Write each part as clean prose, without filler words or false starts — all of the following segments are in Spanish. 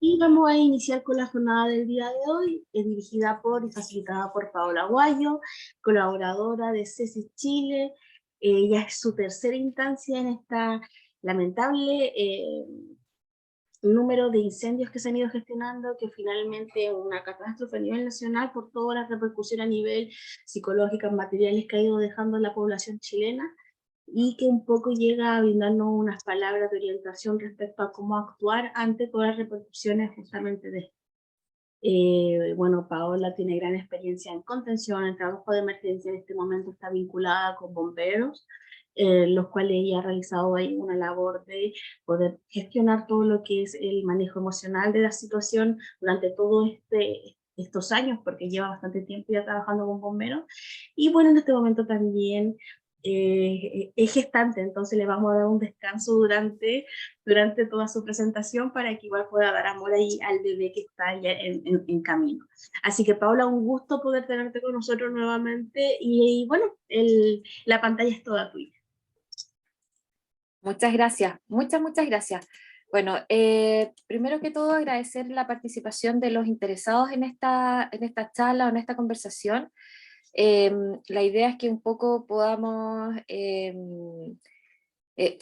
Y vamos a iniciar con la jornada del día de hoy, dirigida por y facilitada por Paola Guayo, colaboradora de CESI Chile. Ya es su tercera instancia en esta lamentable número de incendios que se han ido gestionando, que finalmente una catástrofe a nivel nacional por toda la repercusión a nivel psicológica, materiales que ha ido dejando la población chilena, y que un poco llega a brindarnos unas palabras de orientación respecto a cómo actuar ante todas las repercusiones justamente de esto. Bueno, Paola tiene gran experiencia en contención, el trabajo de emergencia en este momento está vinculada con bomberos, los cuales ella ha realizado ahí una labor de poder gestionar todo lo que es el manejo emocional de la situación durante todo estos años, porque lleva bastante tiempo ya trabajando con bomberos. Y bueno, en este momento también es gestante, entonces le vamos a dar un descanso durante toda su presentación para que igual pueda dar amor ahí al bebé que está ya en camino. Así que Paula, un gusto poder tenerte con nosotros nuevamente y bueno, la pantalla es toda tuya. Muchas gracias, muchas gracias. Bueno, primero que todo agradecer la participación de los interesados en esta charla o en esta conversación. La idea es que un poco podamos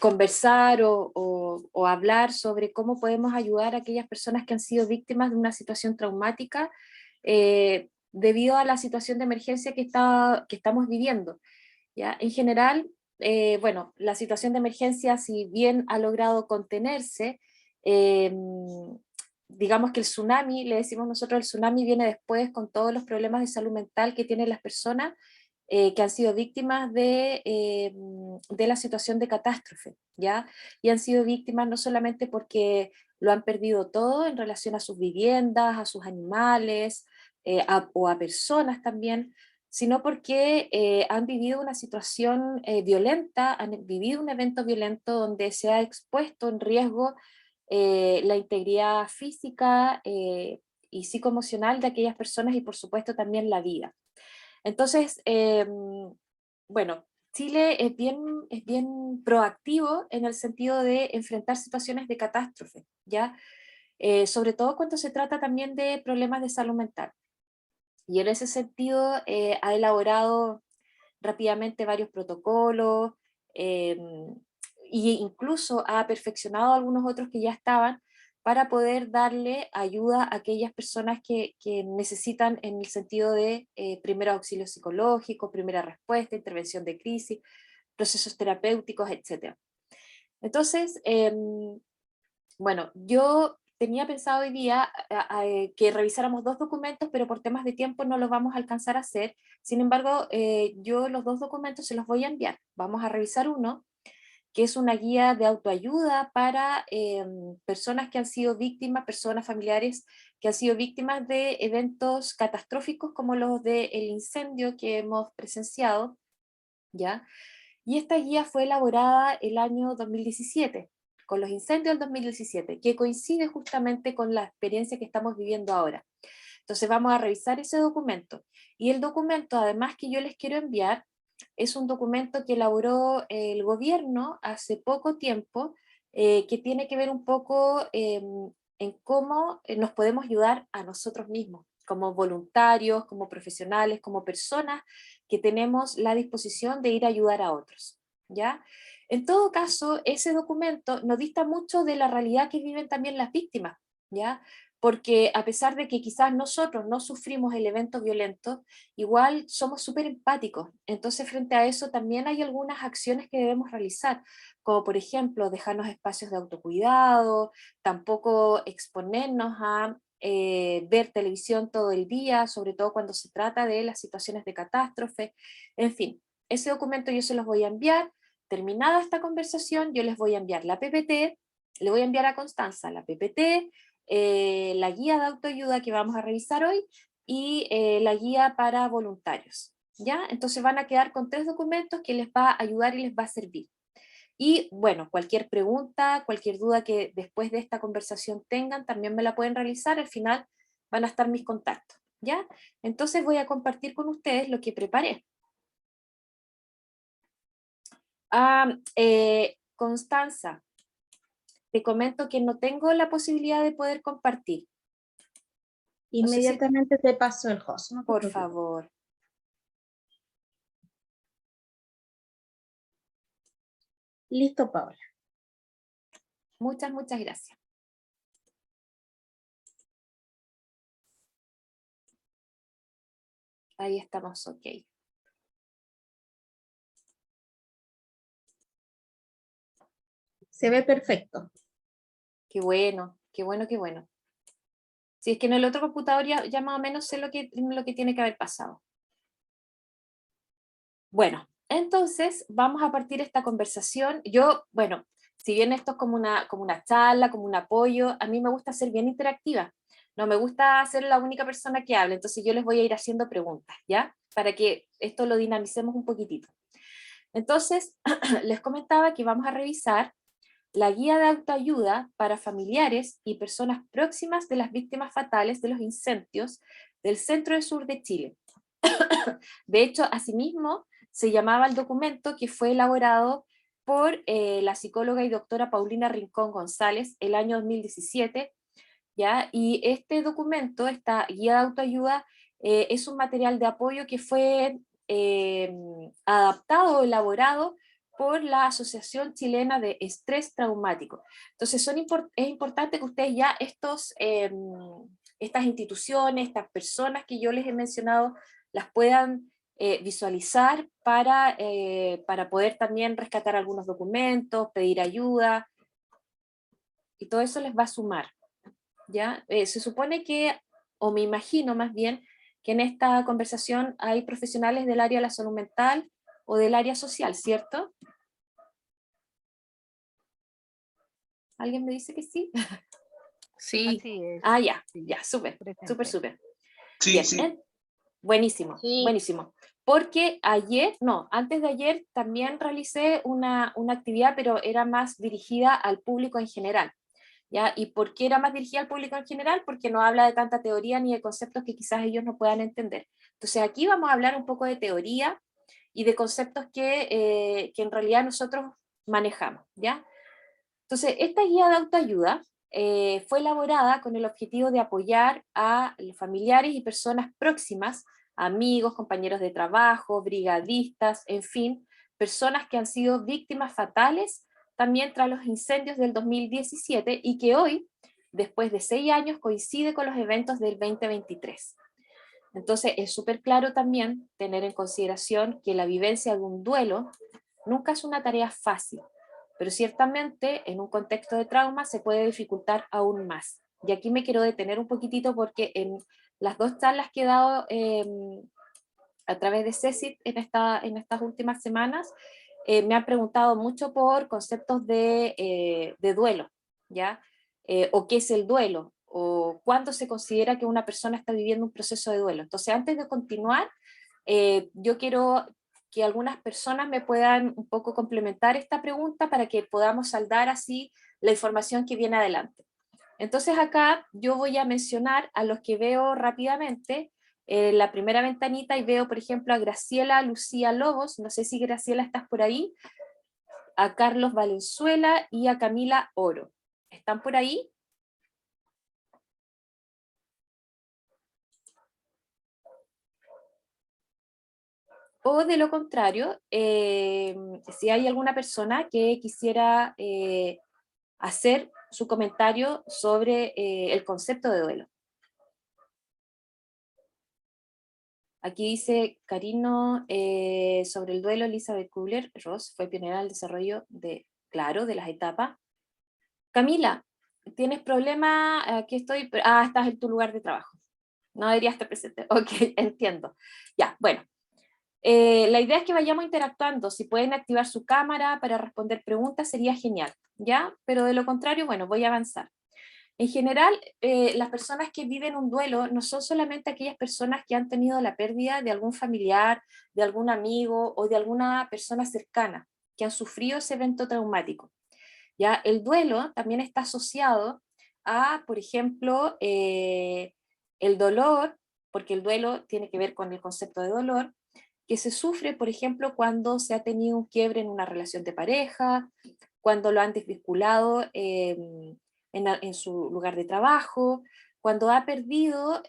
conversar o hablar sobre cómo podemos ayudar a aquellas personas que han sido víctimas de una situación traumática debido a la situación de emergencia que estamos viviendo. ¿Ya? En general, bueno, la situación de emergencia, si bien ha logrado contenerse, eh, digamos que el tsunami, le decimos nosotros, el tsunami viene después con todos los problemas de salud mental que tienen las personas que han sido víctimas de la situación de catástrofe, ¿ya? Y han sido víctimas no solamente porque lo han perdido todo en relación a sus viviendas, a sus animales, o a personas también, sino porque han vivido una situación violenta, han vivido un evento violento donde se ha expuesto en riesgo la integridad física y psicoemocional de aquellas personas y por supuesto también la vida. Entonces, bueno, Chile es bien proactivo en el sentido de enfrentar situaciones de catástrofe, ¿ya? Sobre todo cuando se trata también de problemas de salud mental. Y en ese sentido ha elaborado rápidamente varios protocolos e incluso ha perfeccionado algunos otros que ya estaban para poder darle ayuda a aquellas personas que necesitan en el sentido de primeros auxilios psicológicos, primera respuesta, intervención de crisis, procesos terapéuticos, etc. Entonces, bueno, yo tenía pensado hoy día que revisáramos dos documentos, pero por temas de tiempo no los vamos a alcanzar a hacer. Sin embargo, yo los dos documentos se los voy a enviar. Vamos a revisar uno, que es una guía de autoayuda para personas que han sido víctimas, personas familiares que han sido víctimas de eventos catastróficos como los del incendio que hemos presenciado, ¿ya? Y esta guía fue elaborada el año 2017, con los incendios del 2017, que coincide justamente con la experiencia que estamos viviendo ahora. Entonces vamos a revisar ese documento. Y el documento, además que yo les quiero enviar, es un documento que elaboró el gobierno hace poco tiempo, que tiene que ver un poco en cómo nos podemos ayudar a nosotros mismos, como voluntarios, como profesionales, como personas que tenemos la disposición de ir a ayudar a otros, ¿ya? En todo caso, ese documento nos dista mucho de la realidad que viven también las víctimas, ¿ya? Porque a pesar de que quizás nosotros no sufrimos el evento violento, igual somos súper empáticos. Entonces, frente a eso también hay algunas acciones que debemos realizar, como por ejemplo, dejarnos espacios de autocuidado, tampoco exponernos a ver televisión todo el día, sobre todo cuando se trata de las situaciones de catástrofe. En fin, ese documento yo se los voy a enviar. Terminada esta conversación, yo les voy a enviar la PPT, le voy a enviar a Constanza la PPT, la guía de autoayuda que vamos a revisar hoy y la guía para voluntarios, ¿ya? Entonces van a quedar con tres documentos que les va a ayudar y les va a servir. Y bueno, cualquier pregunta, cualquier duda que después de esta conversación tengan, también me la pueden realizar, al final van a estar mis contactos, ¿ya? Entonces voy a compartir con ustedes lo que preparé. Constanza, te comento que no tengo la posibilidad de poder compartir. No sé si- Inmediatamente te paso el host, no te Por preocupes. favor. Listo, Paola. Muchas, muchas gracias. Ahí estamos, ok. Se ve perfecto. Qué bueno, qué bueno, qué bueno. Si es que en el otro computador ya más o menos sé lo que tiene que haber pasado. Bueno, entonces vamos a partir esta conversación. Yo, bueno, si bien esto es como una charla, como un apoyo, a mí me gusta ser bien interactiva. No me gusta ser la única persona que hable, entonces yo les voy a ir haciendo preguntas, ¿ya? Para que esto lo dinamicemos un poquitito. Entonces, les comentaba que vamos a revisar la guía de autoayuda para familiares y personas próximas de las víctimas fatales de los incendios del centro y sur de Chile. De hecho, asimismo, se llamaba el documento que fue elaborado por la psicóloga y doctora Paulina Rincón González el año 2017, ¿ya? Y este documento, esta guía de autoayuda, es un material de apoyo que fue adaptado o elaborado por la Asociación Chilena de Estrés Traumático. Entonces es importante que ustedes ya estas instituciones, estas personas que yo les he mencionado, las puedan visualizar para poder también rescatar algunos documentos, pedir ayuda, y todo eso les va a sumar. ¿Ya? Se supone que, o me imagino más bien, que en esta conversación hay profesionales del área de la salud mental o del área social, ¿cierto? ¿Alguien me dice que sí? Sí. Así es. Ah, ya, Sí, ya, súper, súper, presente. súper. Sí, Bien, sí. buenísimo, Sí. buenísimo. Porque antes de ayer también realicé una actividad, pero era más dirigida al público en general. ¿Ya? ¿Y por qué era más dirigida al público en general? Porque no habla de tanta teoría ni de conceptos que quizás ellos no puedan entender. Entonces aquí vamos a hablar un poco de teoría y de conceptos que en realidad nosotros manejamos, ¿ya? Entonces, esta guía de autoayuda fue elaborada con el objetivo de apoyar a los familiares y personas próximas, amigos, compañeros de trabajo, brigadistas, en fin, personas que han sido víctimas fatales también tras los incendios del 2017 y que hoy, después de 6 años, coincide con los eventos del 2023. Entonces, es súper claro también tener en consideración que la vivencia de un duelo nunca es una tarea fácil, pero ciertamente en un contexto de trauma se puede dificultar aún más. Y aquí me quiero detener un poquitito porque en las 2 charlas que he dado a través de CECIT en estas últimas semanas, me han preguntado mucho por conceptos de duelo, ¿ya? O qué es el duelo, o cuándo se considera que una persona está viviendo un proceso de duelo. Entonces, antes de continuar, yo quiero que algunas personas me puedan un poco complementar esta pregunta para que podamos saldar así la información que viene adelante. Entonces acá yo voy a mencionar a los que veo rápidamente la primera ventanita y veo, por ejemplo, a Graciela Lucía Lobos, no sé si Graciela estás por ahí, a Carlos Valenzuela y a Camila Oro. ¿Están por ahí? O de lo contrario, si hay alguna persona que quisiera hacer su comentario sobre el concepto de duelo. Aquí dice Carino sobre el duelo, Elizabeth Kubler-Ross fue pionera del desarrollo de las etapas. Camila, ¿tienes problema? Aquí estoy, estás en tu lugar de trabajo. No deberías estar presente. Ok, entiendo. Ya, bueno. La idea es que vayamos interactuando. Si pueden activar su cámara para responder preguntas sería genial, ¿ya? Pero de lo contrario, bueno, voy a avanzar. En general, las personas que viven un duelo no son solamente aquellas personas que han tenido la pérdida de algún familiar, de algún amigo o de alguna persona cercana, que han sufrido ese evento traumático. ¿Ya? El duelo también está asociado a, por ejemplo, el dolor, porque el duelo tiene que ver con el concepto de dolor, que se sufre, por ejemplo, cuando se ha tenido un quiebre en una relación de pareja, cuando lo han desvinculado en su lugar de trabajo, cuando ha perdido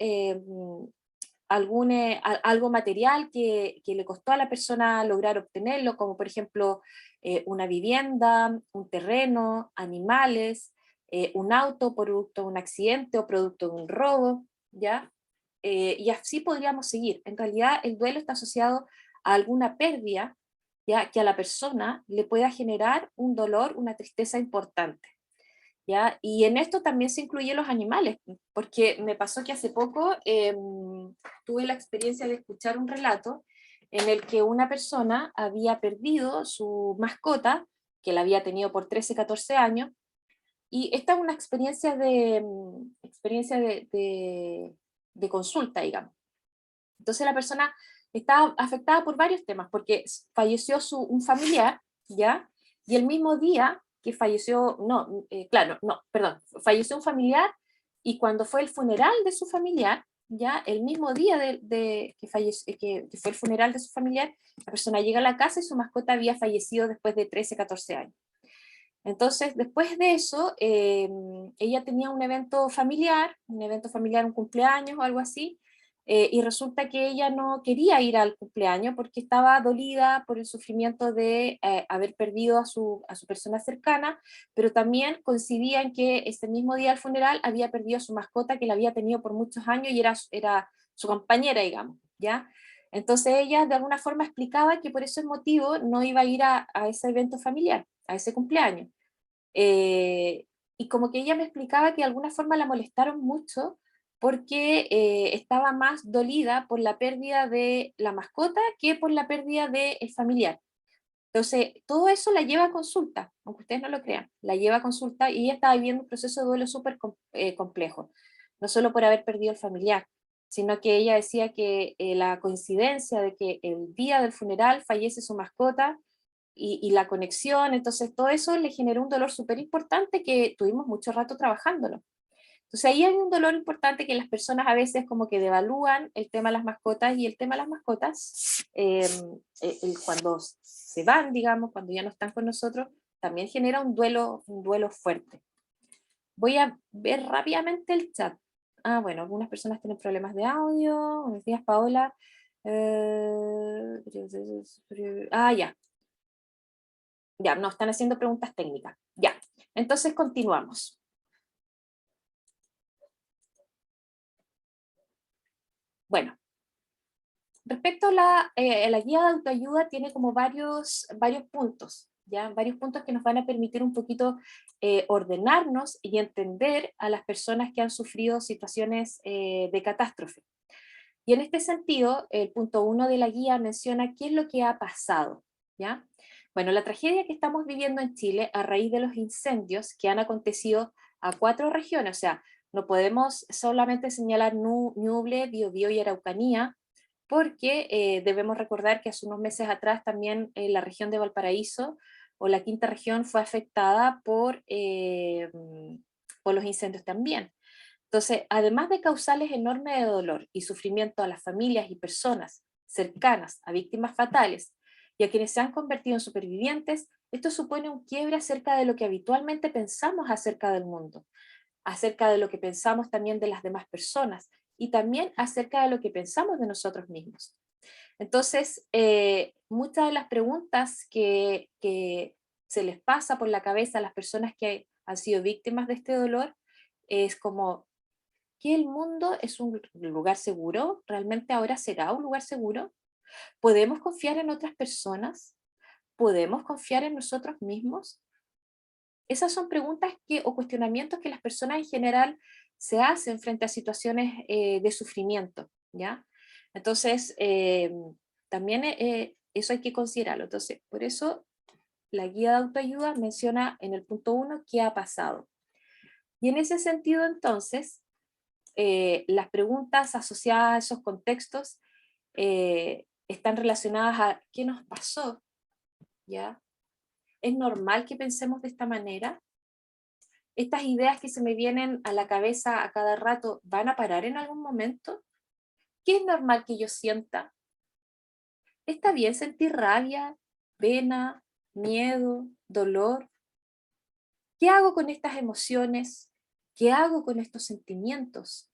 algo material que le costó a la persona lograr obtenerlo, como por ejemplo una vivienda, un terreno, animales, un auto producto de un accidente o producto de un robo, ¿ya? Y así podríamos seguir. En realidad el duelo está asociado a alguna pérdida, ¿ya? Que a la persona le pueda generar un dolor, una tristeza importante. ¿Ya? Y en esto también se incluyen los animales, porque me pasó que hace poco tuve la experiencia de escuchar un relato en el que una persona había perdido su mascota, que la había tenido por 13, 14 años, y esta es una experiencia de consulta, digamos. Entonces la persona estaba afectada por varios temas, porque falleció un familiar, ¿ya? Y el mismo día que falleció, no, claro, no, perdón, falleció un familiar y cuando fue el funeral de su familiar, ya el mismo día que fue el funeral de su familiar, la persona llega a la casa y su mascota había fallecido después de 13, 14 años. Entonces, después de eso, ella tenía un evento familiar, un cumpleaños o algo así, y resulta que ella no quería ir al cumpleaños porque estaba dolida por el sufrimiento de haber perdido a su persona cercana, pero también coincidía en que ese mismo día del funeral había perdido a su mascota que la había tenido por muchos años y era su compañera, digamos, ¿ya? Entonces ella de alguna forma explicaba que por ese motivo no iba a ir a ese evento familiar, a ese cumpleaños. Eh, y como que ella me explicaba que de alguna forma la molestaron mucho porque estaba más dolida por la pérdida de la mascota que por la pérdida del familiar. Entonces, todo eso la lleva a consulta, aunque ustedes no lo crean, la lleva a consulta y ella estaba viviendo un proceso de duelo súper complejo, no solo por haber perdido el familiar, sino que ella decía que la coincidencia de que el día del funeral fallece su mascota y la conexión, entonces todo eso le generó un dolor súper importante que tuvimos mucho rato trabajándolo. Entonces ahí hay un dolor importante que las personas a veces como que devalúan el tema de las mascotas y el tema de las mascotas, cuando se van, digamos, cuando ya no están con nosotros, también genera un duelo fuerte. Voy a ver rápidamente el chat. Ah, bueno, algunas personas tienen problemas de audio. Buenos días, Paola. Ya. Ya, no, están haciendo preguntas técnicas. Ya, entonces continuamos. Bueno, respecto a la guía de autoayuda, tiene como varios puntos, ¿ya? Varios puntos que nos van a permitir un poquito ordenarnos y entender a las personas que han sufrido situaciones de catástrofe. Y en este sentido, el punto 1 de la guía menciona qué es lo que ha pasado, ¿ya? Bueno, la tragedia que estamos viviendo en Chile a raíz de los incendios que han acontecido a 4 regiones, o sea, no podemos solamente señalar Ñuble, Biobío y Araucanía, porque debemos recordar que hace unos meses atrás también la región de Valparaíso o la quinta región fue afectada por los incendios también. Entonces, además de causarles enorme dolor y sufrimiento a las familias y personas cercanas a víctimas fatales y a quienes se han convertido en supervivientes, esto supone un quiebre acerca de lo que habitualmente pensamos acerca del mundo, acerca de lo que pensamos también de las demás personas y también acerca de lo que pensamos de nosotros mismos. Entonces, muchas de las preguntas que se les pasa por la cabeza a las personas que han sido víctimas de este dolor es como, ¿que el mundo es un lugar seguro? ¿Realmente ahora será un lugar seguro? ¿Podemos confiar en otras personas? ¿Podemos confiar en nosotros mismos? Esas son preguntas o cuestionamientos que las personas en general se hacen frente a situaciones de sufrimiento, ¿ya? Entonces, también eso hay que considerarlo. Entonces, por eso la guía de autoayuda menciona en el punto 1 qué ha pasado. Y en ese sentido, entonces, las preguntas asociadas a esos contextos están relacionadas a qué nos pasó, ¿ya? ¿Es normal que pensemos de esta manera? ¿Estas ideas que se me vienen a la cabeza a cada rato van a parar en algún momento? ¿Qué es normal que yo sienta? ¿Está bien sentir rabia, pena, miedo, dolor? ¿Qué hago con estas emociones? ¿Qué hago con estos sentimientos?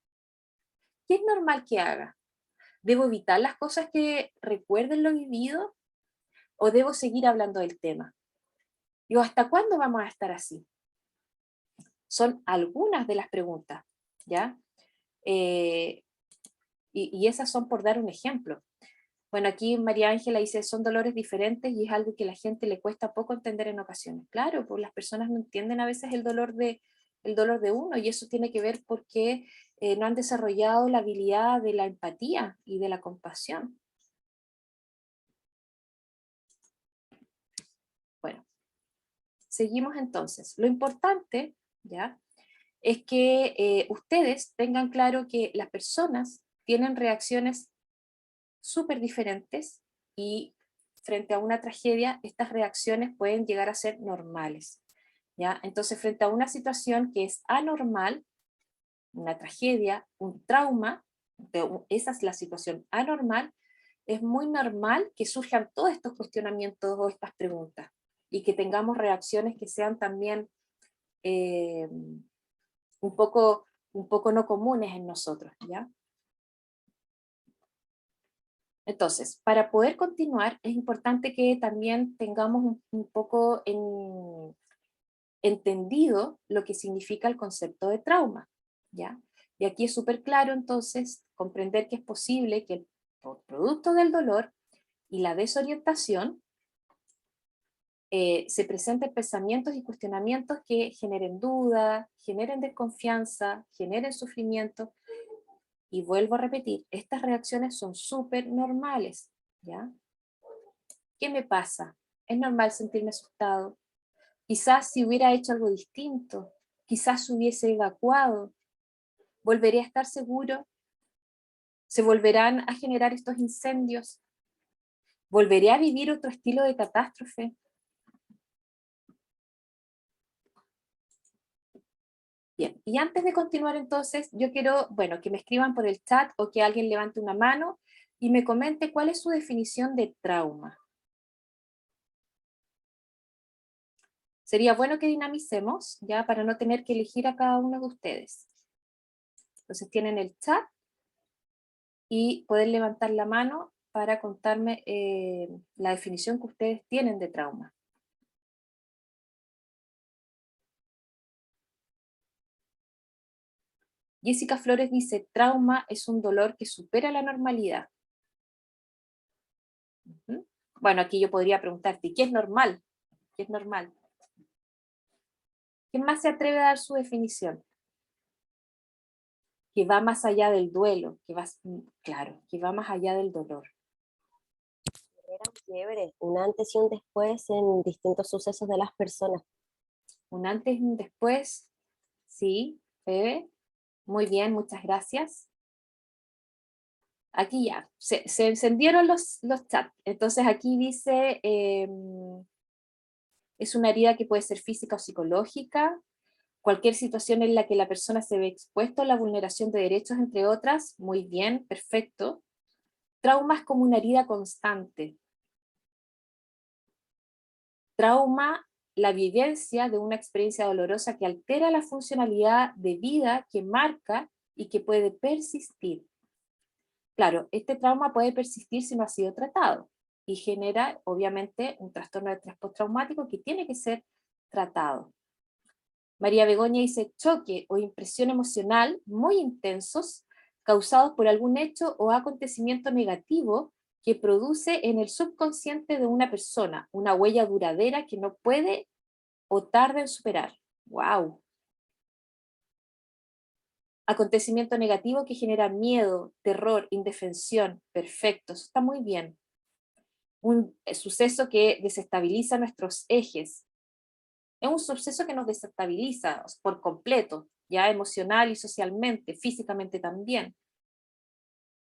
¿Qué es normal que haga? ¿Debo evitar las cosas que recuerden lo vivido? ¿O debo seguir hablando del tema? Digo, ¿hasta cuándo vamos a estar así? Son algunas de las preguntas, ¿ya? Y esas son por dar un ejemplo. Bueno, aquí María Ángela dice, son dolores diferentes y es algo que a la gente le cuesta poco entender en ocasiones. Claro, pues las personas no entienden a veces el dolor de uno y eso tiene que ver porque no han desarrollado la habilidad de la empatía y de la compasión. Bueno, seguimos entonces. Lo importante, ¿ya?, es que ustedes tengan claro que las personas tienen reacciones súper diferentes y frente a una tragedia, estas reacciones pueden llegar a ser normales, ¿ya? Entonces, frente a una situación que es anormal, una tragedia, un trauma, esa es la situación anormal, es muy normal que surjan todos estos cuestionamientos o estas preguntas y que tengamos reacciones que sean también eh, un poco no comunes en nosotros, ¿ya? Entonces, para poder continuar, es importante que también tengamos un poco entendido lo que significa el concepto de trauma, ¿ya? Y aquí es súper claro, entonces, comprender que es posible que por producto del dolor y la desorientación se presenten pensamientos y cuestionamientos que generen duda, generen desconfianza, generen sufrimiento. Y vuelvo a repetir, estas reacciones son súper normales, ¿ya? ¿Qué me pasa? Es normal sentirme asustado. Quizás si hubiera hecho algo distinto, quizás hubiese evacuado, ¿volveré a estar seguro? ¿Se volverán a generar estos incendios? ¿Volveré a vivir otro estilo de catástrofe? Bien, y antes de continuar entonces, yo quiero, bueno, que me escriban por el chat o que alguien levante una mano y me comente cuál es su definición de trauma. Sería bueno que dinamicemos, ya, para no tener que elegir a cada uno de ustedes. Entonces tienen el chat y poder levantar la mano para contarme la definición que ustedes tienen de trauma. Jessica Flores dice, trauma es un dolor que supera la normalidad. Bueno, aquí yo podría preguntarte, ¿qué es normal? ¿Qué es normal? ¿Quién más se atreve a dar su definición? Que va más allá del duelo, claro, que va más allá del dolor. Era un quiebre, un antes y un después en distintos sucesos de las personas. Un antes y un después, sí, Febe. Muy bien, muchas gracias. Aquí ya, se encendieron los chats. Entonces aquí dice, es una herida que puede ser física o psicológica, cualquier situación en la que la persona se ve expuesta a la vulneración de derechos, entre otras. Muy bien, perfecto. Trauma es como una herida constante. Trauma, la vivencia de una experiencia dolorosa que altera la funcionalidad de vida, que marca y que puede persistir. Claro, este trauma puede persistir si no ha sido tratado y genera, obviamente, un trastorno de estrés postraumático que tiene que ser tratado. María Begoña dice, choque o impresión emocional muy intensos causados por algún hecho o acontecimiento negativo que produce en el subconsciente de una persona una huella duradera que no puede o tarda en superar. ¡Wow! Acontecimiento negativo que genera miedo, terror, indefensión. Perfecto, eso está muy bien. Un suceso que desestabiliza nuestros ejes. Es un suceso que nos desestabiliza por completo, ya emocional y socialmente, físicamente también.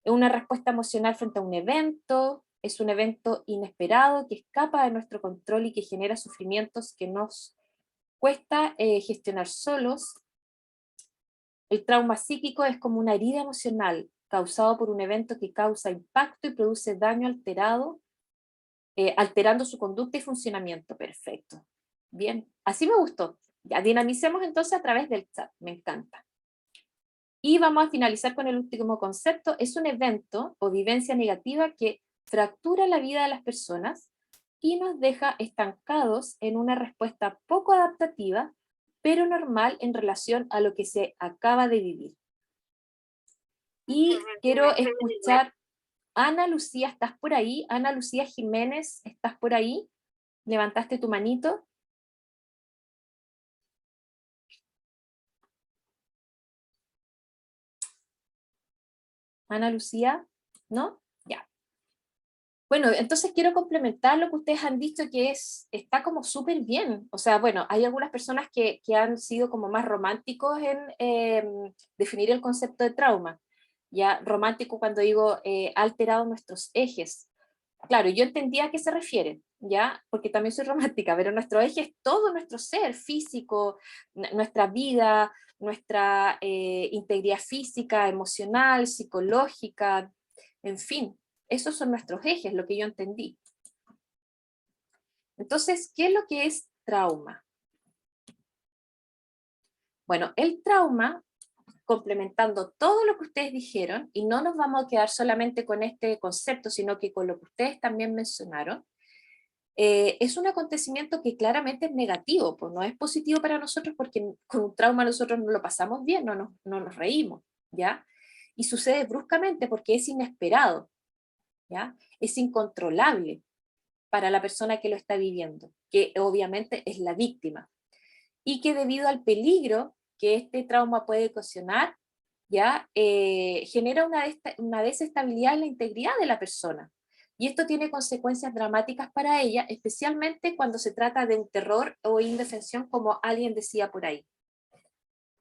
Es una respuesta emocional frente a un evento, es un evento inesperado que escapa de nuestro control y que genera sufrimientos que nos cuesta gestionar solos. El trauma psíquico es como una herida emocional causado por un evento que causa impacto y produce daño alterado, alterando su conducta y funcionamiento. Perfecto. Bien, así me gustó. Ya, dinamicemos entonces a través del chat, me encanta. Y vamos a finalizar con el último concepto. Es un evento o vivencia negativa que fractura la vida de las personas y nos deja estancados en una respuesta poco adaptativa, pero normal en relación a lo que se acaba de vivir. Y quiero escuchar, Ana Lucía, ¿estás por ahí? Ana Lucía Jiménez, ¿estás por ahí? ¿Levantaste tu manito? Ana Lucía, ¿no? Ya. Bueno, entonces quiero complementar lo que ustedes han dicho, que está como súper bien. O sea, bueno, hay algunas personas que han sido como más románticos en definir el concepto de trauma. Ya, romántico cuando digo ha alterado nuestros ejes. Claro, yo entendía a qué se refiere, ¿ya? Porque también soy romántica, pero nuestro eje es todo nuestro ser físico, nuestra vida, nuestra integridad física, emocional, psicológica, en fin, esos son nuestros ejes, lo que yo entendí. Entonces, ¿qué es lo que es trauma? Bueno, el trauma, complementando todo lo que ustedes dijeron, y no nos vamos a quedar solamente con este concepto, sino que con lo que ustedes también mencionaron, es un acontecimiento que claramente es negativo, pues no es positivo para nosotros porque con un trauma nosotros no lo pasamos bien, no nos reímos, ¿ya? Y sucede bruscamente porque es inesperado, ¿ya? Es incontrolable para la persona que lo está viviendo, que obviamente es la víctima, y que debido al peligro que este trauma puede ocasionar, ¿ya? Genera una desestabilidad en la integridad de la persona. Y esto tiene consecuencias dramáticas para ella, especialmente cuando se trata de un terror o indefensión, como alguien decía por ahí.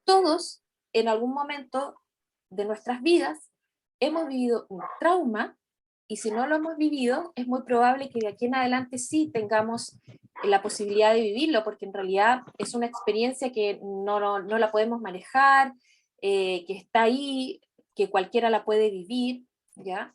Todos, en algún momento de nuestras vidas, hemos vivido un trauma, y si no lo hemos vivido, es muy probable que de aquí en adelante sí tengamos la posibilidad de vivirlo, porque en realidad es una experiencia que no la podemos manejar, que está ahí, que cualquiera la puede vivir, ¿ya?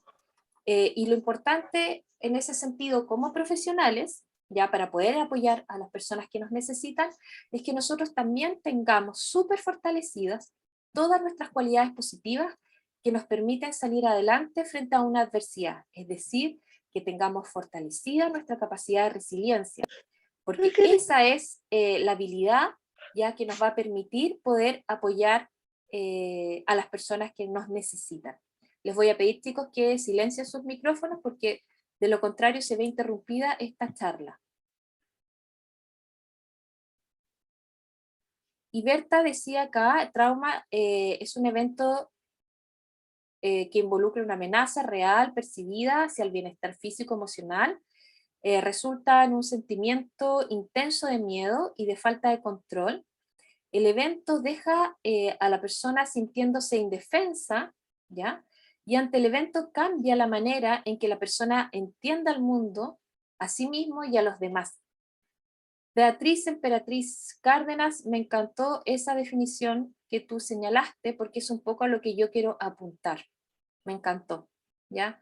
Y lo importante en ese sentido como profesionales, ya para poder apoyar a las personas que nos necesitan, es que nosotros también tengamos súper fortalecidas todas nuestras cualidades positivas que nos permiten salir adelante frente a una adversidad, es decir, que tengamos fortalecida nuestra capacidad de resiliencia, porque esa es la habilidad ya que nos va a permitir poder apoyar a las personas que nos necesitan. Les voy a pedir, chicos, que silencien sus micrófonos porque de lo contrario se ve interrumpida esta charla. Y Berta decía acá, trauma es un evento que involucra una amenaza real percibida hacia el bienestar físico-emocional, resulta en un sentimiento intenso de miedo y de falta de control. El evento deja a la persona sintiéndose indefensa, ¿ya? Y ante el evento cambia la manera en que la persona entienda al mundo, a sí mismo y a los demás. Beatriz Emperatriz Cárdenas, me encantó esa definición que tú señalaste porque es un poco a lo que yo quiero apuntar. Me encantó, ¿ya?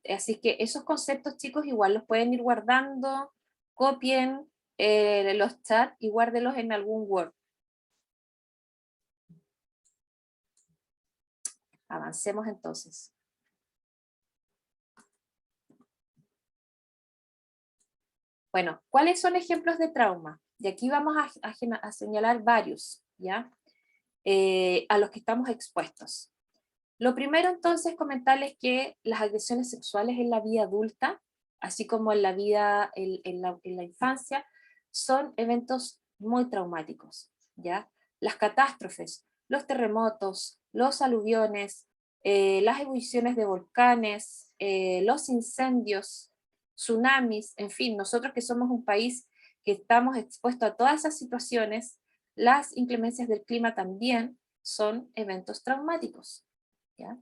Así que esos conceptos, chicos, igual los pueden ir guardando, copien los chats y guárdelos en algún Word. Avancemos entonces. Bueno, ¿cuáles son ejemplos de trauma? Y aquí vamos a señalar varios, ¿ya? A los que estamos expuestos. Lo primero entonces comentarles que las agresiones sexuales en la vida adulta, así como en la vida, en la infancia, son eventos muy traumáticos, ¿ya? Las catástrofes, los terremotos, los aluviones, las ebulliciones de volcanes, los incendios, tsunamis, en fin, nosotros que somos un país que estamos expuestos a todas esas situaciones, las inclemencias del clima también son eventos traumáticos, ¿ya?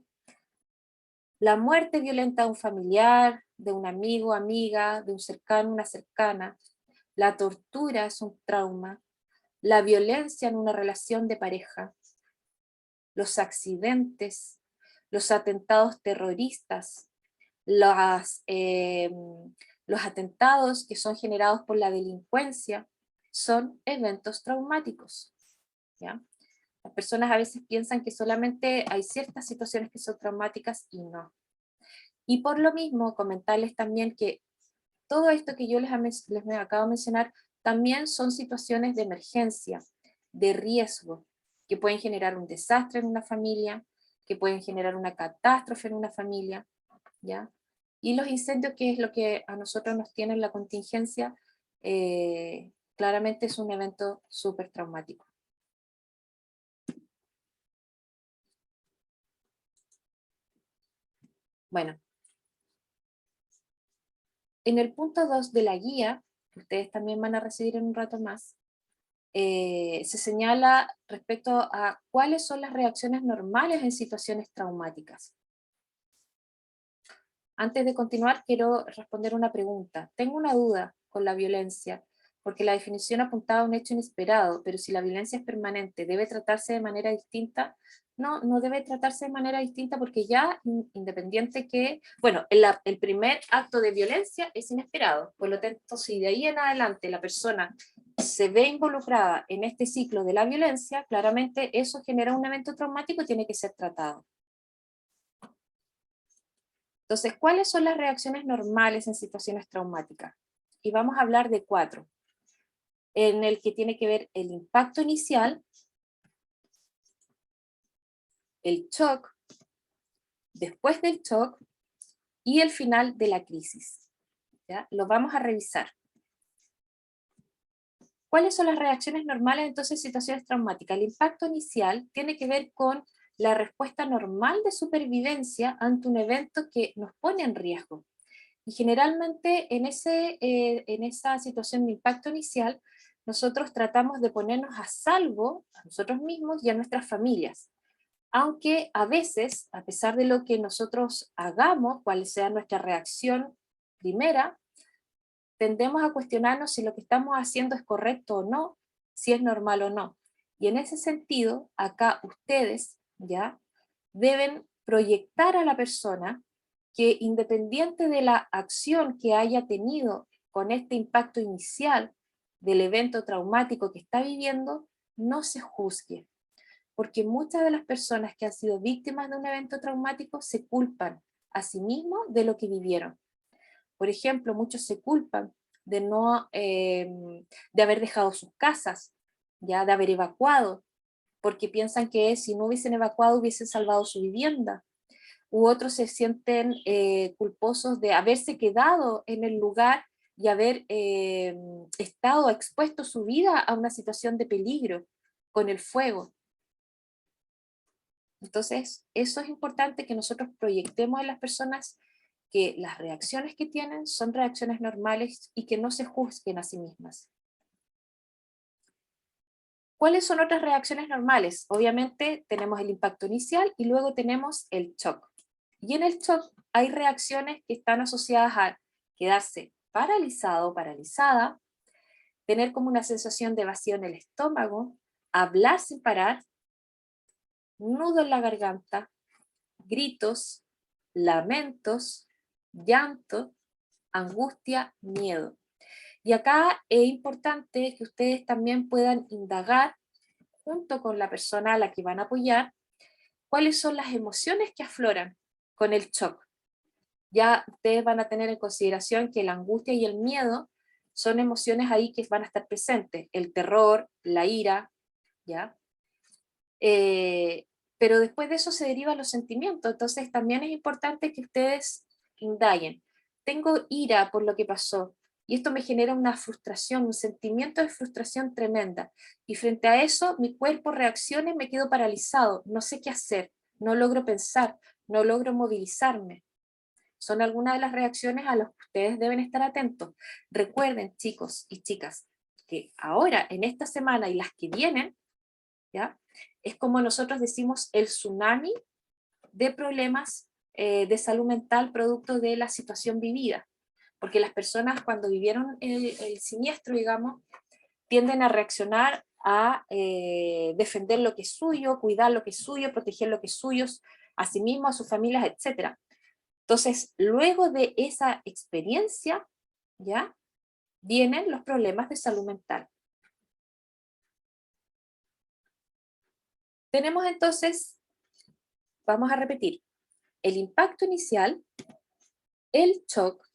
La muerte violenta de un familiar, de un amigo, amiga, de un cercano, una cercana, la tortura es un trauma, la violencia en una relación de pareja, los accidentes, los atentados terroristas, los atentados que son generados por la delincuencia, son eventos traumáticos, ¿ya? Las personas a veces piensan que solamente hay ciertas situaciones que son traumáticas y no. Y por lo mismo, comentarles también que todo esto que yo les acabo de mencionar también son situaciones de emergencia, de riesgo, que pueden generar un desastre en una familia, que pueden generar una catástrofe en una familia, ¿ya? Y los incendios, que es lo que a nosotros nos tiene en la contingencia, claramente es un evento súper traumático. Bueno, en el punto 2 de la guía, que ustedes también van a recibir en un rato más, se señala respecto a cuáles son las reacciones normales en situaciones traumáticas. Antes de continuar, quiero responder una pregunta. Tengo una duda con la violencia, porque la definición apuntaba a un hecho inesperado, pero si la violencia es permanente, ¿debe tratarse de manera distinta? No, no debe tratarse de manera distinta porque ya, independiente que... Bueno, el primer acto de violencia es inesperado, por lo tanto, si de ahí en adelante la persona se ve involucrada en este ciclo de la violencia, claramente eso genera un evento traumático y tiene que ser tratado. Entonces, ¿cuáles son las reacciones normales en situaciones traumáticas? Y vamos a hablar de 4, en el que tiene que ver el impacto inicial, el shock, después del shock y el final de la crisis. ¿Ya? Lo vamos a revisar. ¿Cuáles son las reacciones normales entonces en situaciones traumáticas? El impacto inicial tiene que ver con la respuesta normal de supervivencia ante un evento que nos pone en riesgo. Y generalmente en esa situación de impacto inicial, nosotros tratamos de ponernos a salvo a nosotros mismos y a nuestras familias. Aunque a veces, a pesar de lo que nosotros hagamos, cuál sea nuestra reacción primera, tendemos a cuestionarnos si lo que estamos haciendo es correcto o no, si es normal o no. Y en ese sentido, acá ustedes ya deben proyectar a la persona que, independiente de la acción que haya tenido con este impacto inicial del evento traumático que está viviendo, no se juzgue. Porque muchas de las personas que han sido víctimas de un evento traumático se culpan a sí mismos de lo que vivieron. Por ejemplo, muchos se culpan de de haber dejado sus casas, ya de haber evacuado, porque piensan que si no hubiesen evacuado hubiesen salvado su vivienda. U otros se sienten culposos de haberse quedado en el lugar y haber estado expuesto su vida a una situación de peligro con el fuego. Entonces, eso es importante que nosotros proyectemos en las personas que las reacciones que tienen son reacciones normales y que no se juzguen a sí mismas. ¿Cuáles son otras reacciones normales? Obviamente tenemos el impacto inicial y luego tenemos el shock. Y en el shock hay reacciones que están asociadas a quedarse paralizado o paralizada, tener como una sensación de vacío en el estómago, hablar sin parar, nudo en la garganta, gritos, lamentos, llanto, angustia, miedo. Y acá es importante que ustedes también puedan indagar junto con la persona a la que van a apoyar cuáles son las emociones que afloran con el shock. Ya ustedes van a tener en consideración que la angustia y el miedo son emociones ahí que van a estar presentes, el terror, la ira, ¿ya? Pero después de eso se derivan los sentimientos, entonces también es importante que ustedes indaguen. Tengo ira por lo que pasó, y esto me genera una frustración, un sentimiento de frustración tremenda, y frente a eso mi cuerpo reacciona y me quedo paralizado, no sé qué hacer, no logro pensar, no logro movilizarme. Son algunas de las reacciones a las que ustedes deben estar atentos. Recuerden, chicos y chicas, que ahora, en esta semana y las que vienen, ¿ya? Es como nosotros decimos el tsunami de problemas de salud mental producto de la situación vivida. Porque las personas cuando vivieron el siniestro, digamos, tienden a reaccionar a defender lo que es suyo, cuidar lo que es suyo, proteger lo que es suyo, a sí mismos, a sus familias, etc. Entonces, luego de esa experiencia, ¿ya? Vienen los problemas de salud mental. Tenemos entonces, vamos a repetir, el impacto inicial, el shock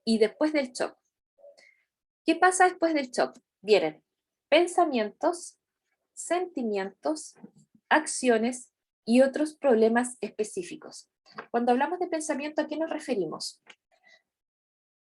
y después del shock. ¿Qué pasa después del shock? Vienen pensamientos, sentimientos, acciones y otros problemas específicos. Cuando hablamos de pensamiento, ¿a qué nos referimos?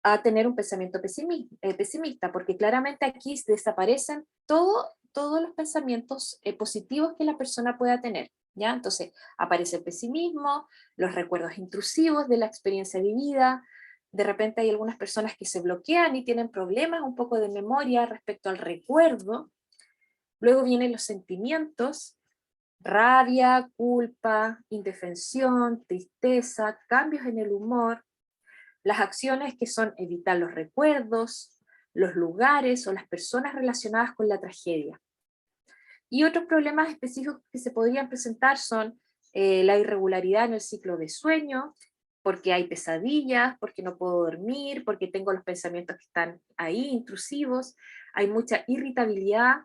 A tener un pensamiento pesimista, porque claramente aquí desaparecen todos los pensamientos positivos que la persona pueda tener, ¿ya? Entonces aparece el pesimismo, los recuerdos intrusivos de la experiencia vivida, de repente hay algunas personas que se bloquean y tienen problemas un poco de memoria respecto al recuerdo. Luego vienen los sentimientos, rabia, culpa, indefensión, tristeza, cambios en el humor. Las acciones que son evitar los recuerdos, los lugares o las personas relacionadas con la tragedia. Y otros problemas específicos que se podrían presentar son la irregularidad en el ciclo de sueño, porque hay pesadillas, porque no puedo dormir, porque tengo los pensamientos que están ahí intrusivos, hay mucha irritabilidad,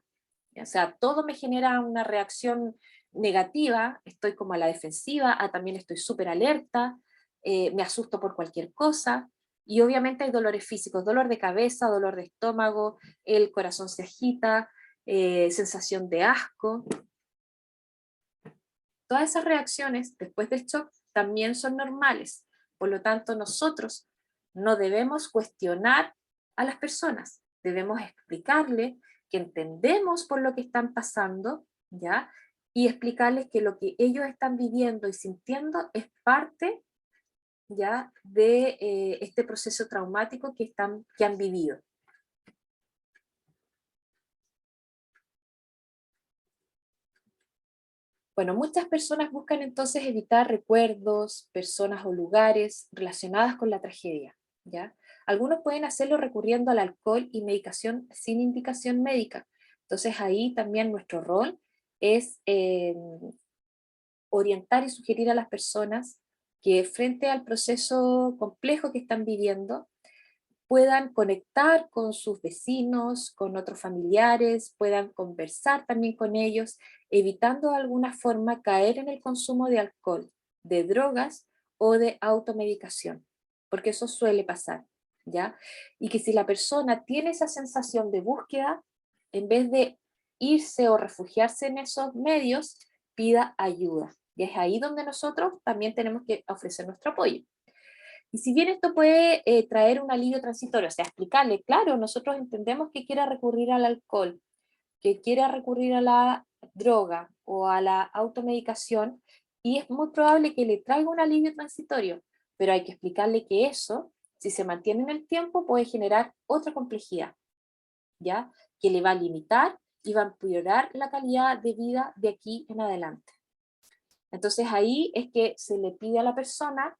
o sea, todo me genera una reacción negativa, estoy como a la defensiva, también estoy súper alerta, me asusto por cualquier cosa, y obviamente hay dolores físicos, dolor de cabeza, dolor de estómago, el corazón se agita, sensación de asco. Todas esas reacciones después del shock también son normales, por lo tanto nosotros no debemos cuestionar a las personas, debemos explicarle que entendemos por lo que están pasando, ¿ya? Y explicarles que lo que ellos están viviendo y sintiendo es parte, ¿ya?, de este proceso traumático que han vivido. Bueno, muchas personas buscan entonces evitar recuerdos, personas o lugares relacionadas con la tragedia, ¿ya? Algunos pueden hacerlo recurriendo al alcohol y medicación sin indicación médica. Entonces ahí también nuestro rol es orientar y sugerir a las personas que frente al proceso complejo que están viviendo, puedan conectar con sus vecinos, con otros familiares, puedan conversar también con ellos, evitando de alguna forma caer en el consumo de alcohol, de drogas o de automedicación, porque eso suele pasar, ¿ya? Y que si la persona tiene esa sensación de búsqueda, en vez de irse o refugiarse en esos medios, pida ayuda. Y es ahí donde nosotros también tenemos que ofrecer nuestro apoyo. Y si bien esto puede traer un alivio transitorio, o sea, explicarle, claro, nosotros entendemos que quiera recurrir al alcohol, que quiera recurrir a la droga o a la automedicación, y es muy probable que le traiga un alivio transitorio, pero hay que explicarle que eso, si se mantiene en el tiempo, puede generar otra complejidad, ¿ya? Que le va a limitar y va a empeorar la calidad de vida de aquí en adelante. Entonces ahí es que se le pide a la persona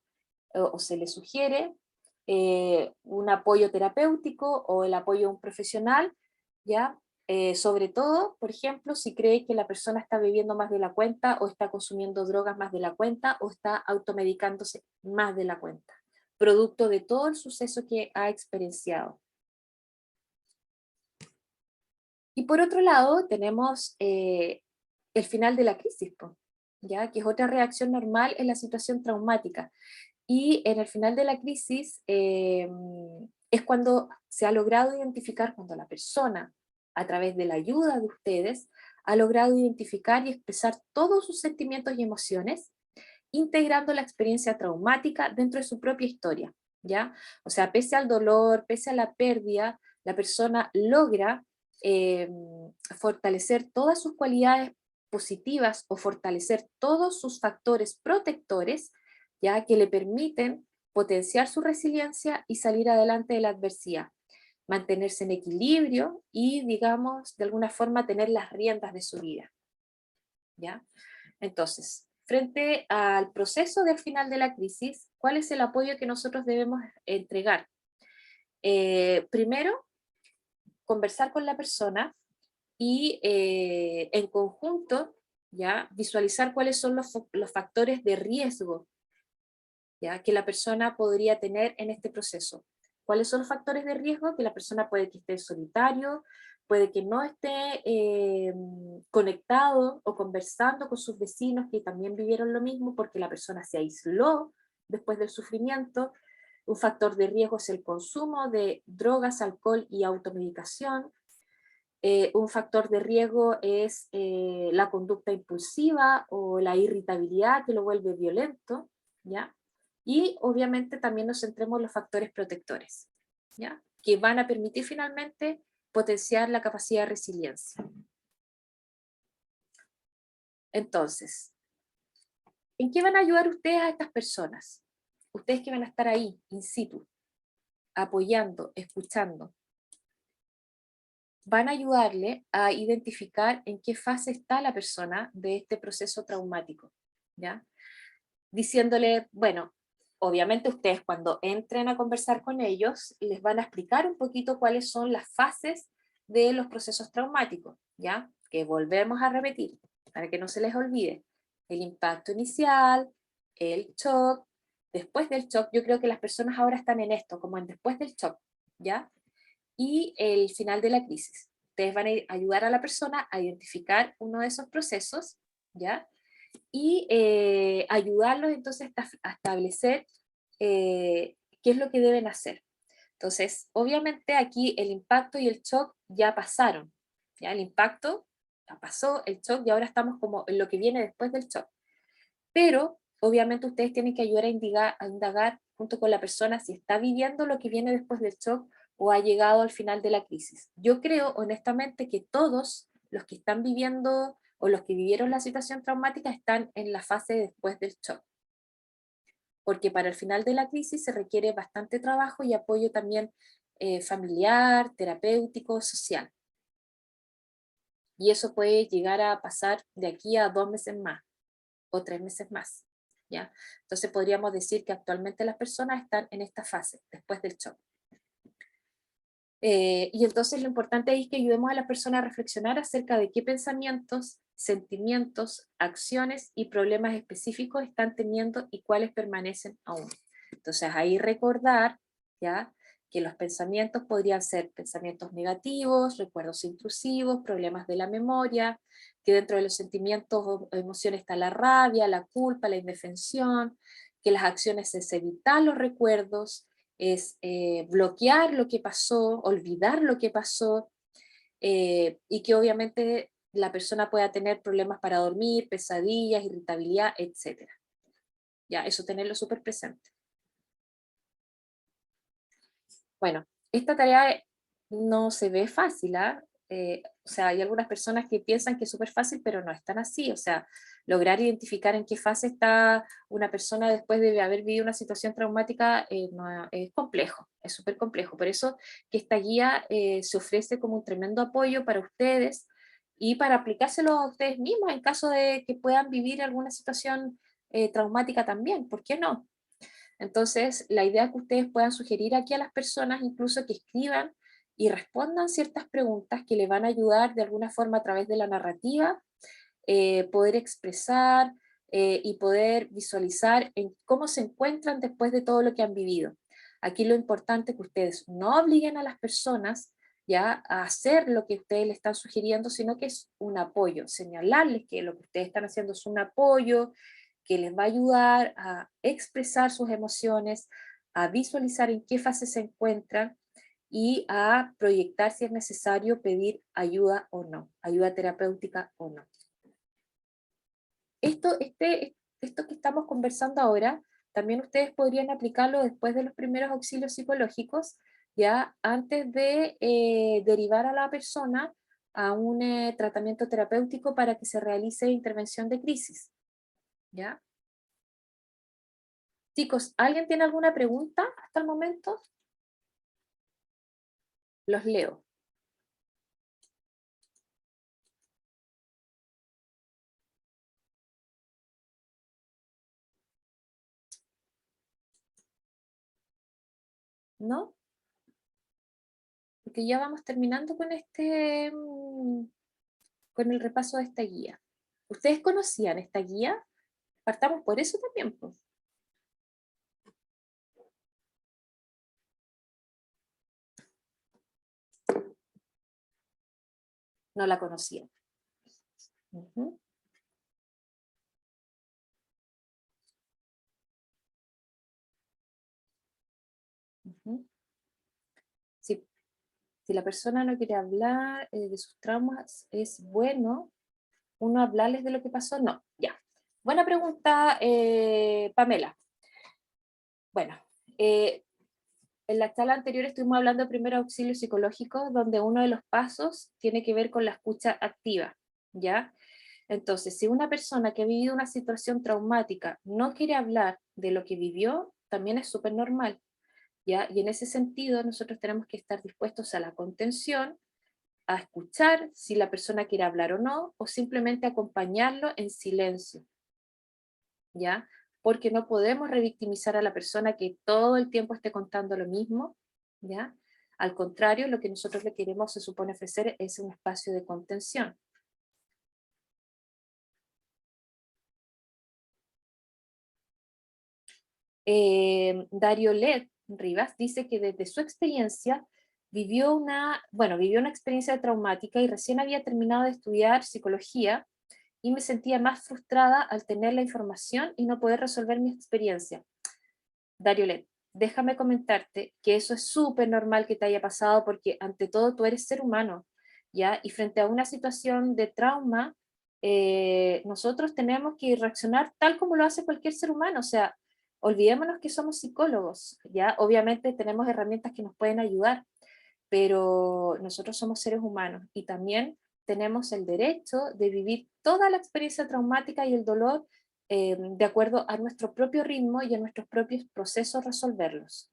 o se le sugiere un apoyo terapéutico o el apoyo de un profesional, ¿ya? Sobre todo, por ejemplo, si cree que la persona está bebiendo más de la cuenta o está consumiendo drogas más de la cuenta o está automedicándose más de la cuenta, producto de todo el suceso que ha experienciado. Y por otro lado, tenemos el final de la crisis, ¿ya? Que es otra reacción normal en la situación traumática. Y en el final de la crisis es cuando se ha logrado identificar, cuando la persona, a través de la ayuda de ustedes, ha logrado identificar y expresar todos sus sentimientos y emociones, integrando la experiencia traumática dentro de su propia historia, ¿ya? O sea, pese al dolor, pese a la pérdida, la persona logra fortalecer todas sus cualidades positivas o fortalecer todos sus factores protectores, ya que le permiten potenciar su resiliencia y salir adelante de la adversidad, mantenerse en equilibrio y, digamos, de alguna forma tener las riendas de su vida, ¿ya? Entonces, frente al proceso del final de la crisis, ¿cuál es el apoyo que nosotros debemos entregar? Primero, conversar con la persona y en conjunto, ¿ya?, visualizar cuáles son los factores de riesgo, ¿ya?, que la persona podría tener en este proceso. ¿Cuáles son los factores de riesgo? Que la persona puede que esté solitario, puede que no esté conectado o conversando con sus vecinos que también vivieron lo mismo porque la persona se aisló después del sufrimiento. Un factor de riesgo es el consumo de drogas, alcohol y automedicación. Un factor de riesgo es la conducta impulsiva o la irritabilidad que lo vuelve violento, ¿ya? Y obviamente también nos centremos en los factores protectores, ¿ya? Que van a permitir finalmente potenciar la capacidad de resiliencia. Entonces, ¿en qué van a ayudar ustedes a estas personas? Ustedes que van a estar ahí, in situ, apoyando, escuchando, van a ayudarle a identificar en qué fase está la persona de este proceso traumático, ¿ya? Diciéndole, bueno, obviamente ustedes cuando entren a conversar con ellos, les van a explicar un poquito cuáles son las fases de los procesos traumáticos, ¿ya? Que volvemos a repetir, para que no se les olvide. El impacto inicial, el shock, después del shock, yo creo que las personas ahora están en esto, como en después del shock, ¿ya? Y el final de la crisis. Ustedes van a ayudar a la persona a identificar uno de esos procesos, ¿ya? Y ayudarlos entonces a establecer qué es lo que deben hacer. Entonces, obviamente aquí el impacto y el shock ya pasaron, ¿ya? El impacto ya pasó, el shock, y ahora estamos como en lo que viene después del shock. Pero, obviamente ustedes tienen que ayudar a indagar junto con la persona si está viviendo lo que viene después del shock o ha llegado al final de la crisis. Yo creo honestamente que todos los que están viviendo o los que vivieron la situación traumática están en la fase después del shock. Porque para el final de la crisis se requiere bastante trabajo y apoyo también familiar, terapéutico, social. Y eso puede llegar a pasar de aquí a 2 meses más o 3 meses más, ¿ya? Entonces podríamos decir que actualmente las personas están en esta fase, después del shock. Y entonces lo importante es que ayudemos a la persona a reflexionar acerca de qué pensamientos, sentimientos, acciones y problemas específicos están teniendo y cuáles permanecen aún. Entonces ahí recordar, ¿ya?, que los pensamientos podrían ser pensamientos negativos, recuerdos intrusivos, problemas de la memoria, que dentro de los sentimientos o emociones está la rabia, la culpa, la indefensión, que las acciones es evitar los recuerdos, es bloquear lo que pasó, olvidar lo que pasó, y que obviamente la persona pueda tener problemas para dormir, pesadillas, irritabilidad, etc. Ya, eso tenerlo súper presente. Bueno, esta tarea no se ve fácil, ¿ah? O sea, hay algunas personas que piensan que es súper fácil, pero no es tan así. O sea, lograr identificar en qué fase está una persona después de haber vivido una situación traumática es complejo, es súper complejo. Por eso que esta guía se ofrece como un tremendo apoyo para ustedes y para aplicárselo a ustedes mismos en caso de que puedan vivir alguna situación traumática también. ¿Por qué no? Entonces, la idea es que ustedes puedan sugerir aquí a las personas incluso que escriban y respondan ciertas preguntas que le van a ayudar de alguna forma a través de la narrativa, poder expresar y poder visualizar en cómo se encuentran después de todo lo que han vivido. Aquí lo importante es que ustedes no obliguen a las personas ya a hacer lo que ustedes le están sugiriendo, sino que es un apoyo, señalarles que lo que ustedes están haciendo es un apoyo, que les va a ayudar a expresar sus emociones, a visualizar en qué fase se encuentran y a proyectar si es necesario pedir ayuda o no, ayuda terapéutica o no. Esto que estamos conversando ahora, también ustedes podrían aplicarlo después de los primeros auxilios psicológicos, ya antes de derivar a la persona a un tratamiento terapéutico para que se realice intervención de crisis, ¿ya? Chicos, ¿alguien tiene alguna pregunta hasta el momento? Los leo. ¿No? Porque ya vamos terminando con con el repaso de esta guía. ¿Ustedes conocían esta guía? Partamos por eso también, pues. no la conocían. Ujú. Ujú. Si la persona no quiere hablar de sus traumas, ¿es bueno uno hablarles de lo que pasó? No, ya. Buena pregunta, Pamela. Bueno, en la charla anterior estuvimos hablando de primer auxilio psicológico, donde uno de los pasos tiene que ver con la escucha activa, ¿ya? Entonces, si una persona que ha vivido una situación traumática no quiere hablar de lo que vivió, también es súper normal, ¿ya? Y en ese sentido, nosotros tenemos que estar dispuestos a la contención, a escuchar si la persona quiere hablar o no, o simplemente acompañarlo en silencio, ¿ya? Porque no podemos revictimizar a la persona que todo el tiempo esté contando lo mismo, ¿ya? Al contrario, lo que nosotros le queremos, se supone, ofrecer es un espacio de contención. Dario Led Rivas dice que desde su experiencia vivió una experiencia traumática y recién había terminado de estudiar psicología y me sentía más frustrada al tener la información y no poder resolver mi experiencia. Dario Led, déjame comentarte que eso es súper normal que te haya pasado porque ante todo tú eres ser humano, ¿ya? Y frente a una situación de trauma, nosotros tenemos que reaccionar tal como lo hace cualquier ser humano, o sea, olvidémonos que somos psicólogos, ¿ya? Obviamente tenemos herramientas que nos pueden ayudar, pero nosotros somos seres humanos y también tenemos el derecho de vivir toda la experiencia traumática y el dolor de acuerdo a nuestro propio ritmo y a nuestros propios procesos resolverlos.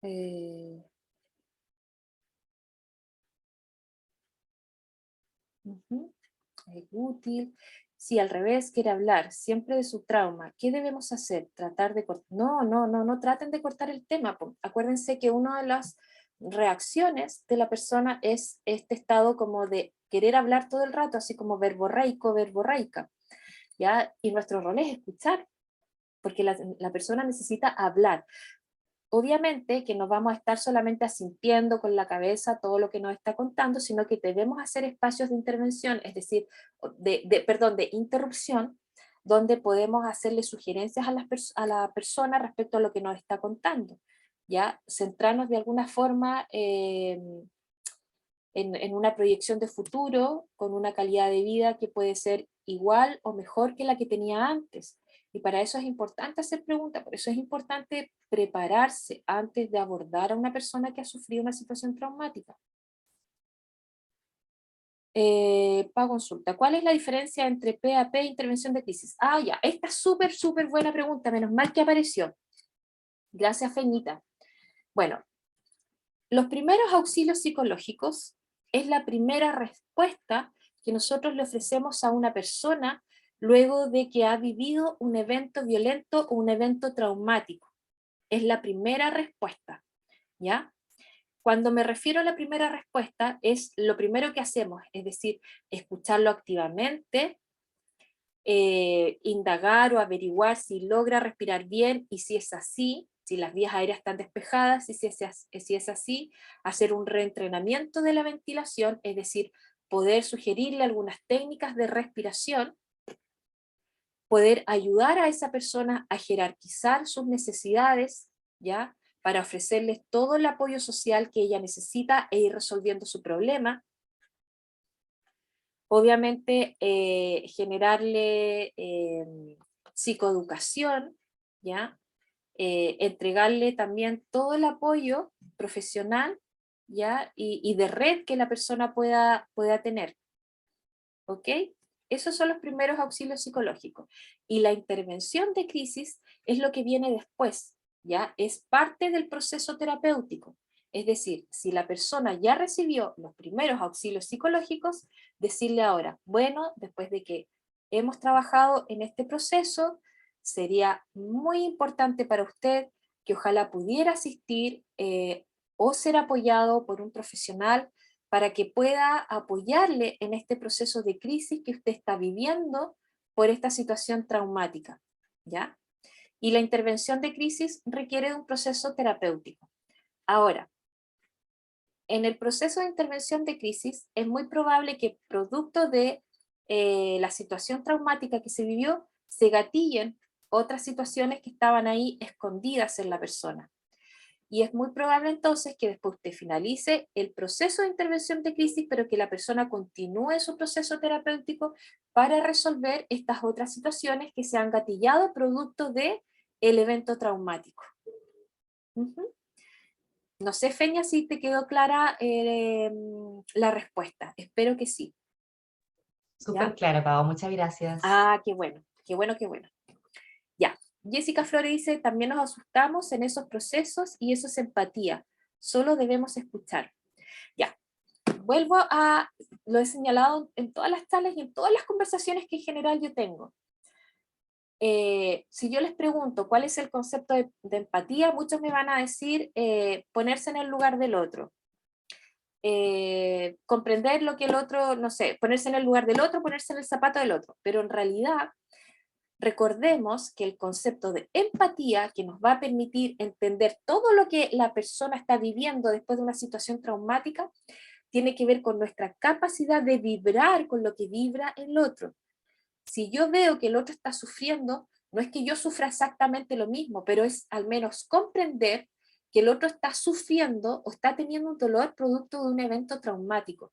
Eh, uh-huh. Es útil. Si al revés quiere hablar siempre de su trauma, ¿qué debemos hacer? Tratar de cortar. No traten de cortar el tema. Acuérdense que una de las reacciones de la persona es este estado como de querer hablar todo el rato, así como verborreico, verborreica, ¿ya? Y nuestro rol es escuchar, porque la persona necesita hablar. Obviamente que no vamos a estar solamente asintiendo con la cabeza todo lo que nos está contando, sino que debemos hacer espacios de intervención, es decir, de interrupción, donde podemos hacerle sugerencias a la persona respecto a lo que nos está contando, ¿ya? Centrarnos de alguna forma en una proyección de futuro con una calidad de vida que puede ser igual o mejor que la que tenía antes. Y para eso es importante hacer preguntas, por eso es importante prepararse antes de abordar a una persona que ha sufrido una situación traumática. Consulta, ¿cuál es la diferencia entre PAP e intervención de crisis? Ah, ya, esta es súper buena pregunta, menos mal que apareció. Gracias, Feñita. Bueno, los primeros auxilios psicológicos es la primera respuesta que nosotros le ofrecemos a una persona luego de que ha vivido un evento violento o un evento traumático. Es la primera respuesta, ¿ya? Cuando me refiero a la primera respuesta, es lo primero que hacemos, es decir, escucharlo activamente, indagar o averiguar si logra respirar bien y si es así, si las vías aéreas están despejadas y si es así, hacer un reentrenamiento de la ventilación, es decir, poder sugerirle algunas técnicas de respiración, poder ayudar a esa persona a jerarquizar sus necesidades, ¿ya? Para ofrecerles todo el apoyo social que ella necesita e ir resolviendo su problema. Obviamente, generarle psicoeducación, ¿ya? Entregarle también todo el apoyo profesional, ¿ya? Y de red que la persona pueda tener, ¿ok? Esos son los primeros auxilios psicológicos. Y la intervención de crisis es lo que viene después, ¿ya? Es parte del proceso terapéutico. Es decir, si la persona ya recibió los primeros auxilios psicológicos, decirle ahora, bueno, después de que hemos trabajado en este proceso, sería muy importante para usted que ojalá pudiera asistir o ser apoyado por un profesional para que pueda apoyarle en este proceso de crisis que usted está viviendo por esta situación traumática, ¿ya? Y la intervención de crisis requiere de un proceso terapéutico. Ahora, en el proceso de intervención de crisis es muy probable que producto de la situación traumática que se vivió, se gatillen otras situaciones que estaban ahí escondidas en la persona. Y es muy probable entonces que después usted finalice el proceso de intervención de crisis, pero que la persona continúe su proceso terapéutico para resolver estas otras situaciones que se han gatillado producto del evento traumático. No sé, Feña, si te quedó clara la respuesta. Espero que sí. Súper clara, Pau, muchas gracias. Ah, qué bueno, qué bueno, qué bueno. Ya. Jessica Flores dice, también nos asustamos en esos procesos y eso es empatía. Solo debemos escuchar. Ya. Vuelvo a, lo he señalado en todas las charlas y en todas las conversaciones que en general yo tengo. Si yo les pregunto cuál es el concepto de empatía, muchos me van a decir ponerse en el lugar del otro. Comprender lo que el otro, no sé, ponerse en el lugar del otro, ponerse en el zapato del otro. Pero en realidad, recordemos que el concepto de empatía, que nos va a permitir entender todo lo que la persona está viviendo después de una situación traumática, tiene que ver con nuestra capacidad de vibrar con lo que vibra el otro. Si yo veo que el otro está sufriendo, no es que yo sufra exactamente lo mismo, pero es al menos comprender que el otro está sufriendo o está teniendo un dolor producto de un evento traumático,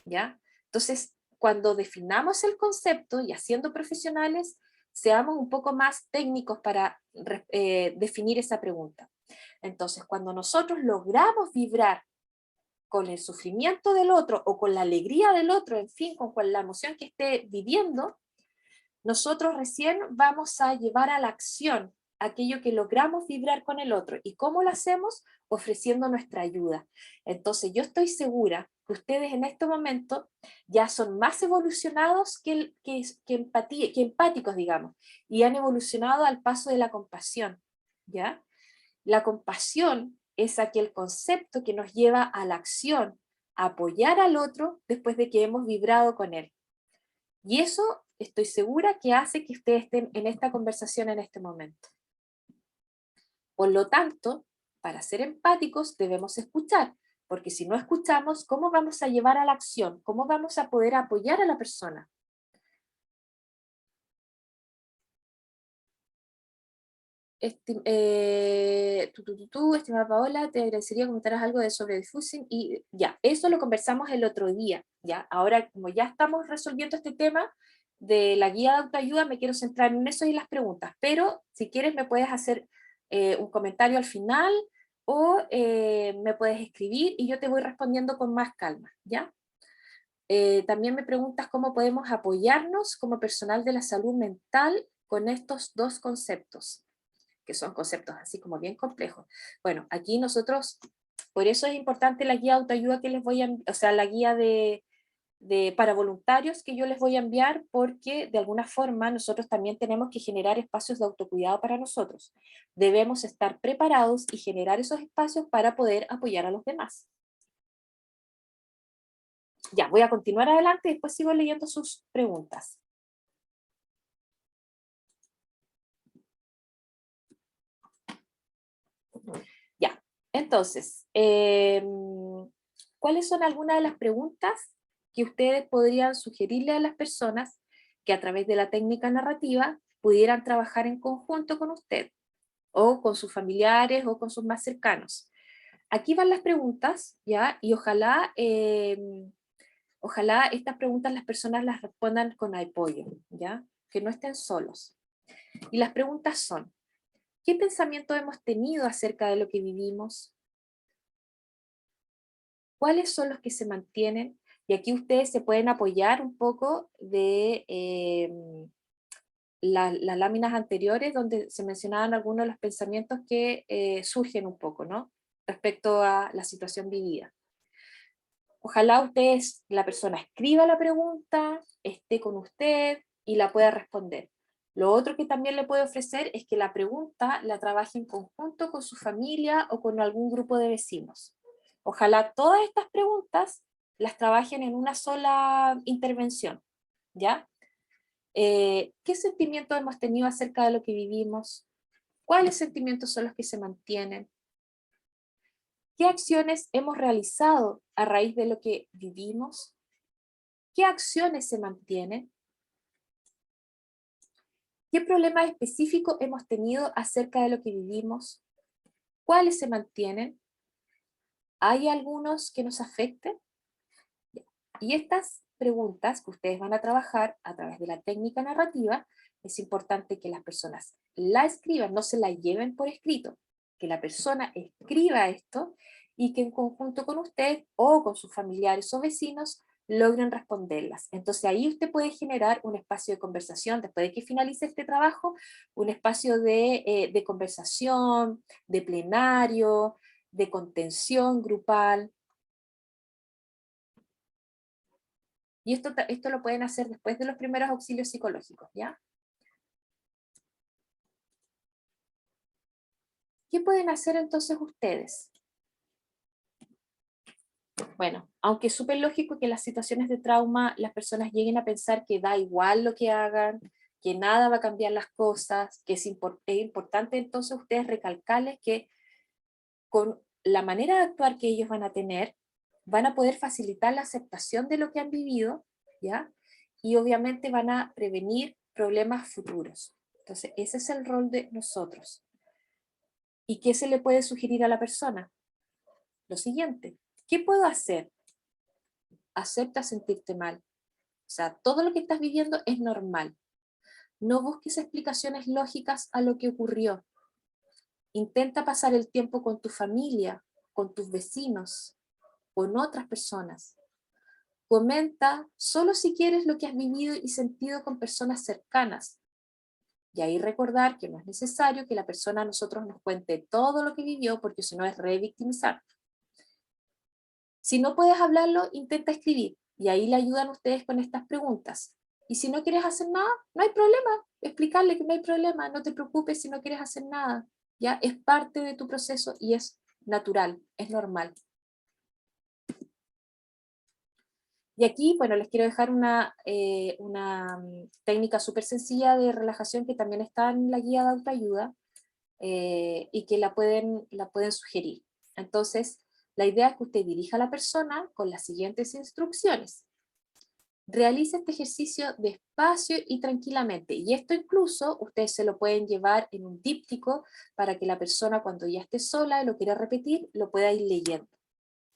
¿ya? Entonces, cuando definamos el concepto, y siendo profesionales, seamos un poco más técnicos para definir esa pregunta. Entonces, cuando nosotros logramos vibrar con el sufrimiento del otro o con la alegría del otro, en fin, con la emoción que esté viviendo, nosotros recién vamos a llevar a la acción aquello que logramos vibrar con el otro. ¿Y cómo lo hacemos? Ofreciendo nuestra ayuda. Entonces yo estoy segura que ustedes en este momento ya son más evolucionados que empáticos, digamos, y han evolucionado al paso de la compasión, ¿ya? La compasión es aquel concepto que nos lleva a la acción, a apoyar al otro después de que hemos vibrado con él. Y eso estoy segura que hace que ustedes estén en esta conversación en este momento. Por lo tanto, para ser empáticos debemos escuchar, porque si no escuchamos, ¿cómo vamos a llevar a la acción? ¿Cómo vamos a poder apoyar a la persona? Estimada Paola, te agradecería que comentaras algo de sobre diffusing y ya, eso lo conversamos el otro día, ya, ahora como ya estamos resolviendo este tema de la guía de autoayuda, me quiero centrar en eso y las preguntas, pero si quieres me puedes hacer un comentario al final o me puedes escribir y yo te voy respondiendo con más calma, ¿ya? También me preguntas cómo podemos apoyarnos como personal de la salud mental con estos dos conceptos, que son conceptos así como bien complejos. Bueno, aquí nosotros, por eso es importante la guía de autoayuda que les voy a, o sea, la guía para voluntarios que yo les voy a enviar, porque de alguna forma nosotros también tenemos que generar espacios de autocuidado para nosotros. Debemos estar preparados y generar esos espacios para poder apoyar a los demás. Ya, voy a continuar adelante y después sigo leyendo sus preguntas. Ya, entonces, ¿cuáles son algunas de las preguntas que ustedes podrían sugerirle a las personas que a través de la técnica narrativa pudieran trabajar en conjunto con usted, o con sus familiares, o con sus más cercanos? Aquí van las preguntas, ¿ya? Y ojalá estas preguntas las personas las respondan con apoyo, ¿ya? Que no estén solos. Y las preguntas son: ¿qué pensamiento hemos tenido acerca de lo que vivimos? ¿Cuáles son los que se mantienen? Y aquí ustedes se pueden apoyar un poco de las láminas anteriores, donde se mencionaban algunos de los pensamientos que surgen un poco, ¿no? Respecto a la situación vivida. Ojalá ustedes, la persona escriba la pregunta, esté con usted y la pueda responder. Lo otro que también le puede ofrecer es que la pregunta la trabaje en conjunto con su familia o con algún grupo de vecinos. Ojalá todas estas preguntas las trabajen en una sola intervención, ¿ya? ¿Qué sentimientos hemos tenido acerca de lo que vivimos? ¿Cuáles sentimientos son los que se mantienen? ¿Qué acciones hemos realizado a raíz de lo que vivimos? ¿Qué acciones se mantienen? ¿Qué problemas específicos hemos tenido acerca de lo que vivimos? ¿Cuáles se mantienen? ¿Hay algunos que nos afecten? Y estas preguntas que ustedes van a trabajar a través de la técnica narrativa, es importante que las personas la escriban, no se la lleven por escrito, que la persona escriba esto y que en conjunto con usted o con sus familiares o vecinos logren responderlas. Entonces ahí usted puede generar un espacio de conversación, después de que finalice este trabajo, un espacio de conversación, de plenario, de contención grupal. Y esto lo pueden hacer después de los primeros auxilios psicológicos, ¿ya? ¿Qué pueden hacer entonces ustedes? Bueno, aunque es súper lógico que en las situaciones de trauma las personas lleguen a pensar que da igual lo que hagan, que nada va a cambiar las cosas, que es importante entonces ustedes recalcarles que con la manera de actuar que ellos van a tener, van a poder facilitar la aceptación de lo que han vivido, ¿ya? Y obviamente van a prevenir problemas futuros. Entonces, ese es el rol de nosotros. ¿Y qué se le puede sugerir a la persona? Lo siguiente, ¿qué puedo hacer? Acepta sentirte mal. O sea, todo lo que estás viviendo es normal. No busques explicaciones lógicas a lo que ocurrió. Intenta pasar el tiempo con tu familia, con tus vecinos, con otras personas. Comenta solo si quieres lo que has vivido y sentido con personas cercanas. Y ahí recordar que no es necesario que la persona a nosotros nos cuente todo lo que vivió, porque si no es revictimizar. Si no puedes hablarlo, intenta escribir. Y ahí le ayudan ustedes con estas preguntas. Y si no quieres hacer nada, no hay problema. Explicarle que no hay problema, no te preocupes si no quieres hacer nada. Ya es parte de tu proceso y es natural, es normal. Y aquí, bueno, les quiero dejar una técnica súper sencilla de relajación que también está en la guía de autoayuda y que la pueden sugerir. Entonces, la idea es que usted dirija a la persona con las siguientes instrucciones. Realice este ejercicio despacio y tranquilamente. Y esto incluso ustedes se lo pueden llevar en un díptico para que la persona cuando ya esté sola y lo quiera repetir, lo pueda ir leyendo.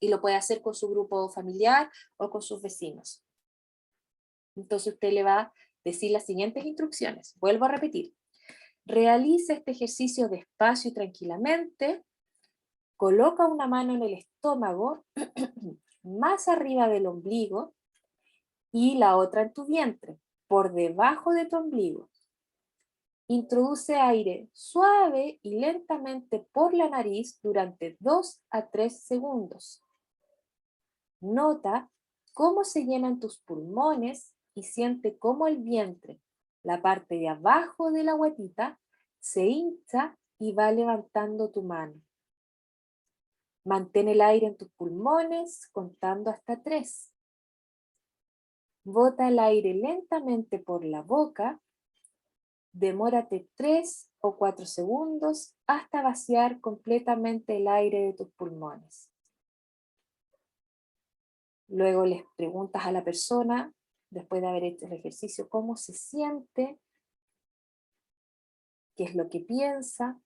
Y lo puede hacer con su grupo familiar o con sus vecinos. Entonces usted le va a decir las siguientes instrucciones. Vuelvo a repetir. Realice este ejercicio despacio y tranquilamente. Coloca una mano en el estómago, más arriba del ombligo, y la otra en tu vientre, por debajo de tu ombligo. Introduce aire suave y lentamente por la nariz durante 2 a 3 segundos. Nota cómo se llenan tus pulmones y siente cómo el vientre, la parte de abajo de la guatita, se hincha y va levantando tu mano. Mantén el aire en tus pulmones contando hasta 3. Bota el aire lentamente por la boca. Demórate 3 o 4 segundos hasta vaciar completamente el aire de tus pulmones. Luego les preguntas a la persona, después de haber hecho el ejercicio, cómo se siente, qué es lo que piensa,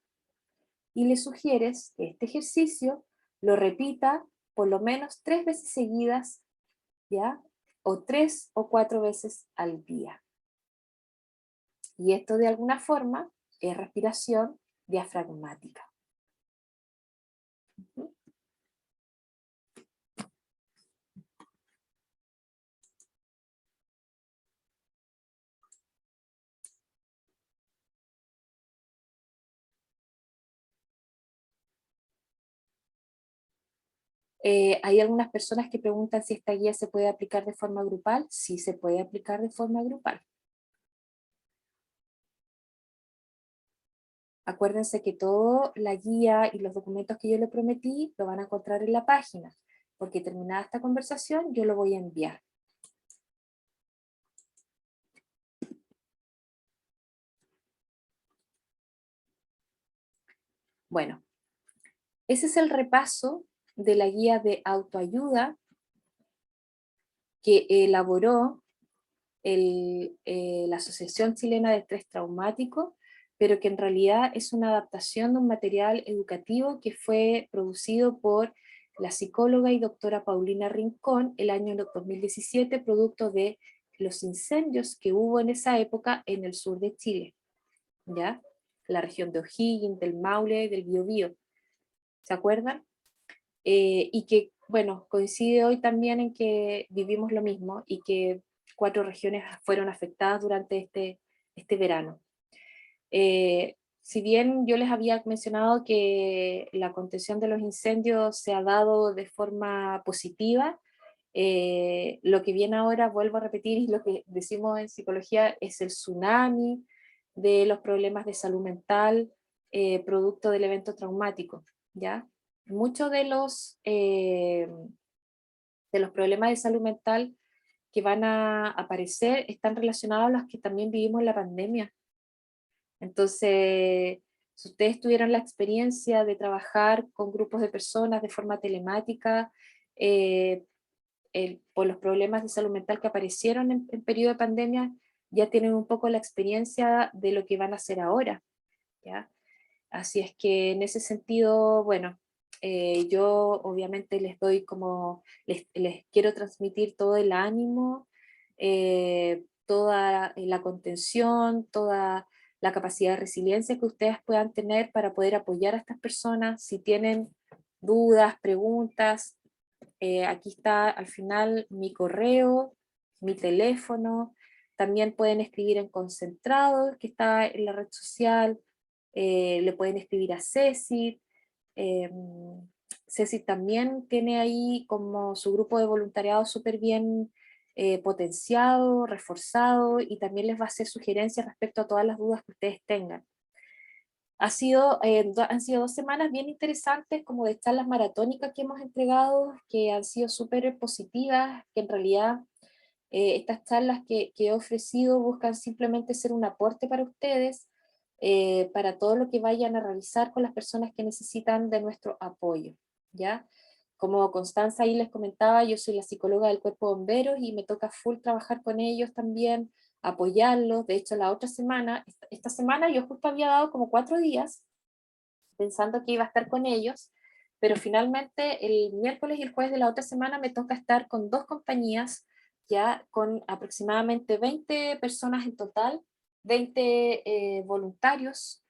y le sugieres que este ejercicio lo repita por lo menos 3 veces seguidas, ¿ya? O 3 o 4 veces al día. Y esto de alguna forma es respiración diafragmática. Hay algunas personas que preguntan si esta guía se puede aplicar de forma grupal. Sí, se puede aplicar de forma grupal. Acuérdense que toda la guía y los documentos que yo les prometí lo van a encontrar en la página, porque terminada esta conversación yo lo voy a enviar. Bueno, ese es el repaso de la guía de autoayuda que elaboró la Asociación Chilena de Estrés Traumático, pero que en realidad es una adaptación de un material educativo que fue producido por la psicóloga y doctora Paulina Rincón el año 2017, producto de los incendios que hubo en esa época en el sur de Chile, ¿ya? La región de O'Higgins, del Maule, del Biobío. ¿Se acuerdan? Y que, bueno, coincide hoy también en que vivimos lo mismo y que 4 regiones fueron afectadas durante este verano. Si bien yo les había mencionado que la contención de los incendios se ha dado de forma positiva, lo que viene ahora, vuelvo a repetir, y lo que decimos en psicología, es el tsunami de los problemas de salud mental, producto del evento traumático, ¿ya? Muchos de los problemas de salud mental que van a aparecer están relacionados a los que también vivimos en la pandemia. Entonces, si ustedes tuvieran la experiencia de trabajar con grupos de personas de forma telemática, por los problemas de salud mental que aparecieron en periodo de pandemia, ya tienen un poco la experiencia de lo que van a hacer ahora, ¿ya? Así es que en ese sentido, bueno, yo obviamente les doy les quiero transmitir todo el ánimo, toda la contención, toda la capacidad de resiliencia que ustedes puedan tener para poder apoyar a estas personas. Si tienen dudas, preguntas, aquí está al final mi correo, mi teléfono, también pueden escribir en Concentrado, que está en la red social, le pueden escribir a Ceci. Ceci también tiene ahí como su grupo de voluntariado súper bien potenciado, reforzado, y también les va a hacer sugerencias respecto a todas las dudas que ustedes tengan. Han sido 2 semanas bien interesantes, como de charlas maratónicas que hemos entregado, que han sido súper positivas, que en realidad estas charlas que he ofrecido buscan simplemente ser un aporte para ustedes, para todo lo que vayan a realizar con las personas que necesitan de nuestro apoyo, ¿ya? Como Constanza ahí les comentaba, yo soy la psicóloga del Cuerpo de Bomberos y me toca full trabajar con ellos también, apoyarlos. De hecho, la otra semana, esta semana yo justo había dado como 4 días pensando que iba a estar con ellos, pero finalmente el miércoles y el jueves de la otra semana me toca estar con 2 compañías, ya con aproximadamente 20 personas en total, 20 voluntarios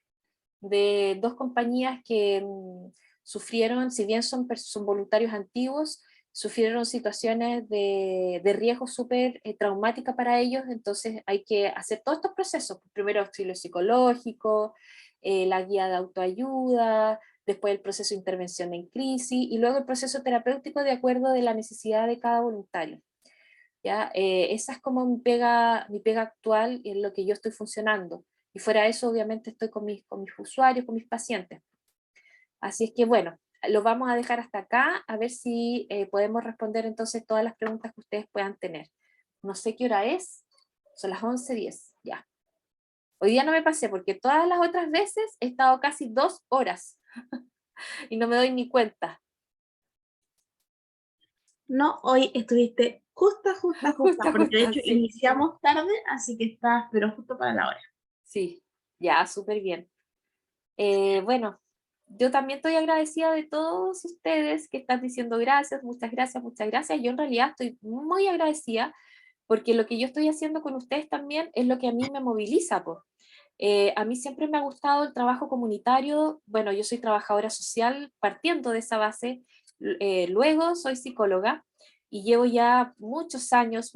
de 2 compañías que sufrieron, si bien son voluntarios antiguos, sufrieron situaciones de riesgo súper traumática para ellos. Entonces hay que hacer todos estos procesos: primero auxilio psicológico, la guía de autoayuda, después el proceso de intervención en crisis, y luego el proceso terapéutico de acuerdo de la necesidad de cada voluntario, ¿ya? Esa es como mi pega actual, y en lo que yo estoy funcionando. Y fuera de eso, obviamente, estoy con mis usuarios, con mis pacientes. Así es que, bueno, lo vamos a dejar hasta acá, a ver si podemos responder entonces todas las preguntas que ustedes puedan tener. No sé qué hora es, son las 11:10, ya. Hoy día no me pasé, porque todas las otras veces he estado casi 2 horas y no me doy ni cuenta. No, hoy estuviste justa, porque de hecho Sí. iniciamos tarde, así que estás, pero justo para la hora. Sí, ya, súper bien. Bueno, yo también estoy agradecida de todos ustedes que están diciendo gracias, muchas gracias, muchas gracias. Yo en realidad estoy muy agradecida porque lo que yo estoy haciendo con ustedes también es lo que a mí me moviliza, po. A mí siempre me ha gustado el trabajo comunitario. Bueno, yo soy trabajadora social partiendo de esa base, luego soy psicóloga y llevo ya muchos años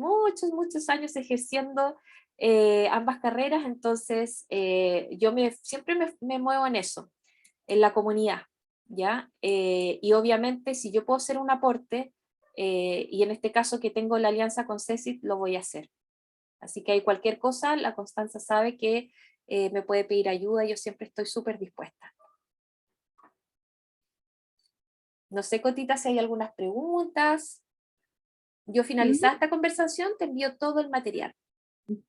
ejerciendo ambas carreras. Entonces yo siempre me muevo en eso, en la comunidad, ¿ya? Y obviamente si yo puedo hacer un aporte, y en este caso que tengo la alianza con CECIT, lo voy a hacer. Así que hay cualquier cosa, la Constanza sabe que me puede pedir ayuda, yo siempre estoy súper dispuesta. No sé, Cotita, si hay algunas preguntas. Yo finalizada esta conversación te envío todo el material.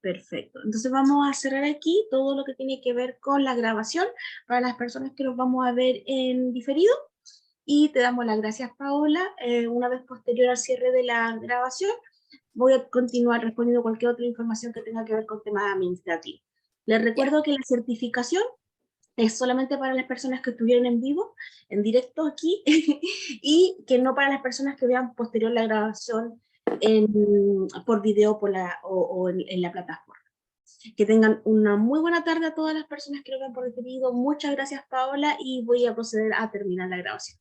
Perfecto, entonces vamos a cerrar aquí todo lo que tiene que ver con la grabación para las personas que los vamos a ver en diferido, y te damos las gracias, Paola. Una vez posterior al cierre de la grabación, voy a continuar respondiendo cualquier otra información que tenga que ver con temas administrativos. Les recuerdo que la certificación es solamente para las personas que estuvieron en vivo, en directo aquí, y que no para las personas que vean posterior la grabación por video o en la plataforma. Que tengan una muy buena tarde a todas las personas que lo vean por diferido. Muchas gracias, Paola, y voy a proceder a terminar la grabación.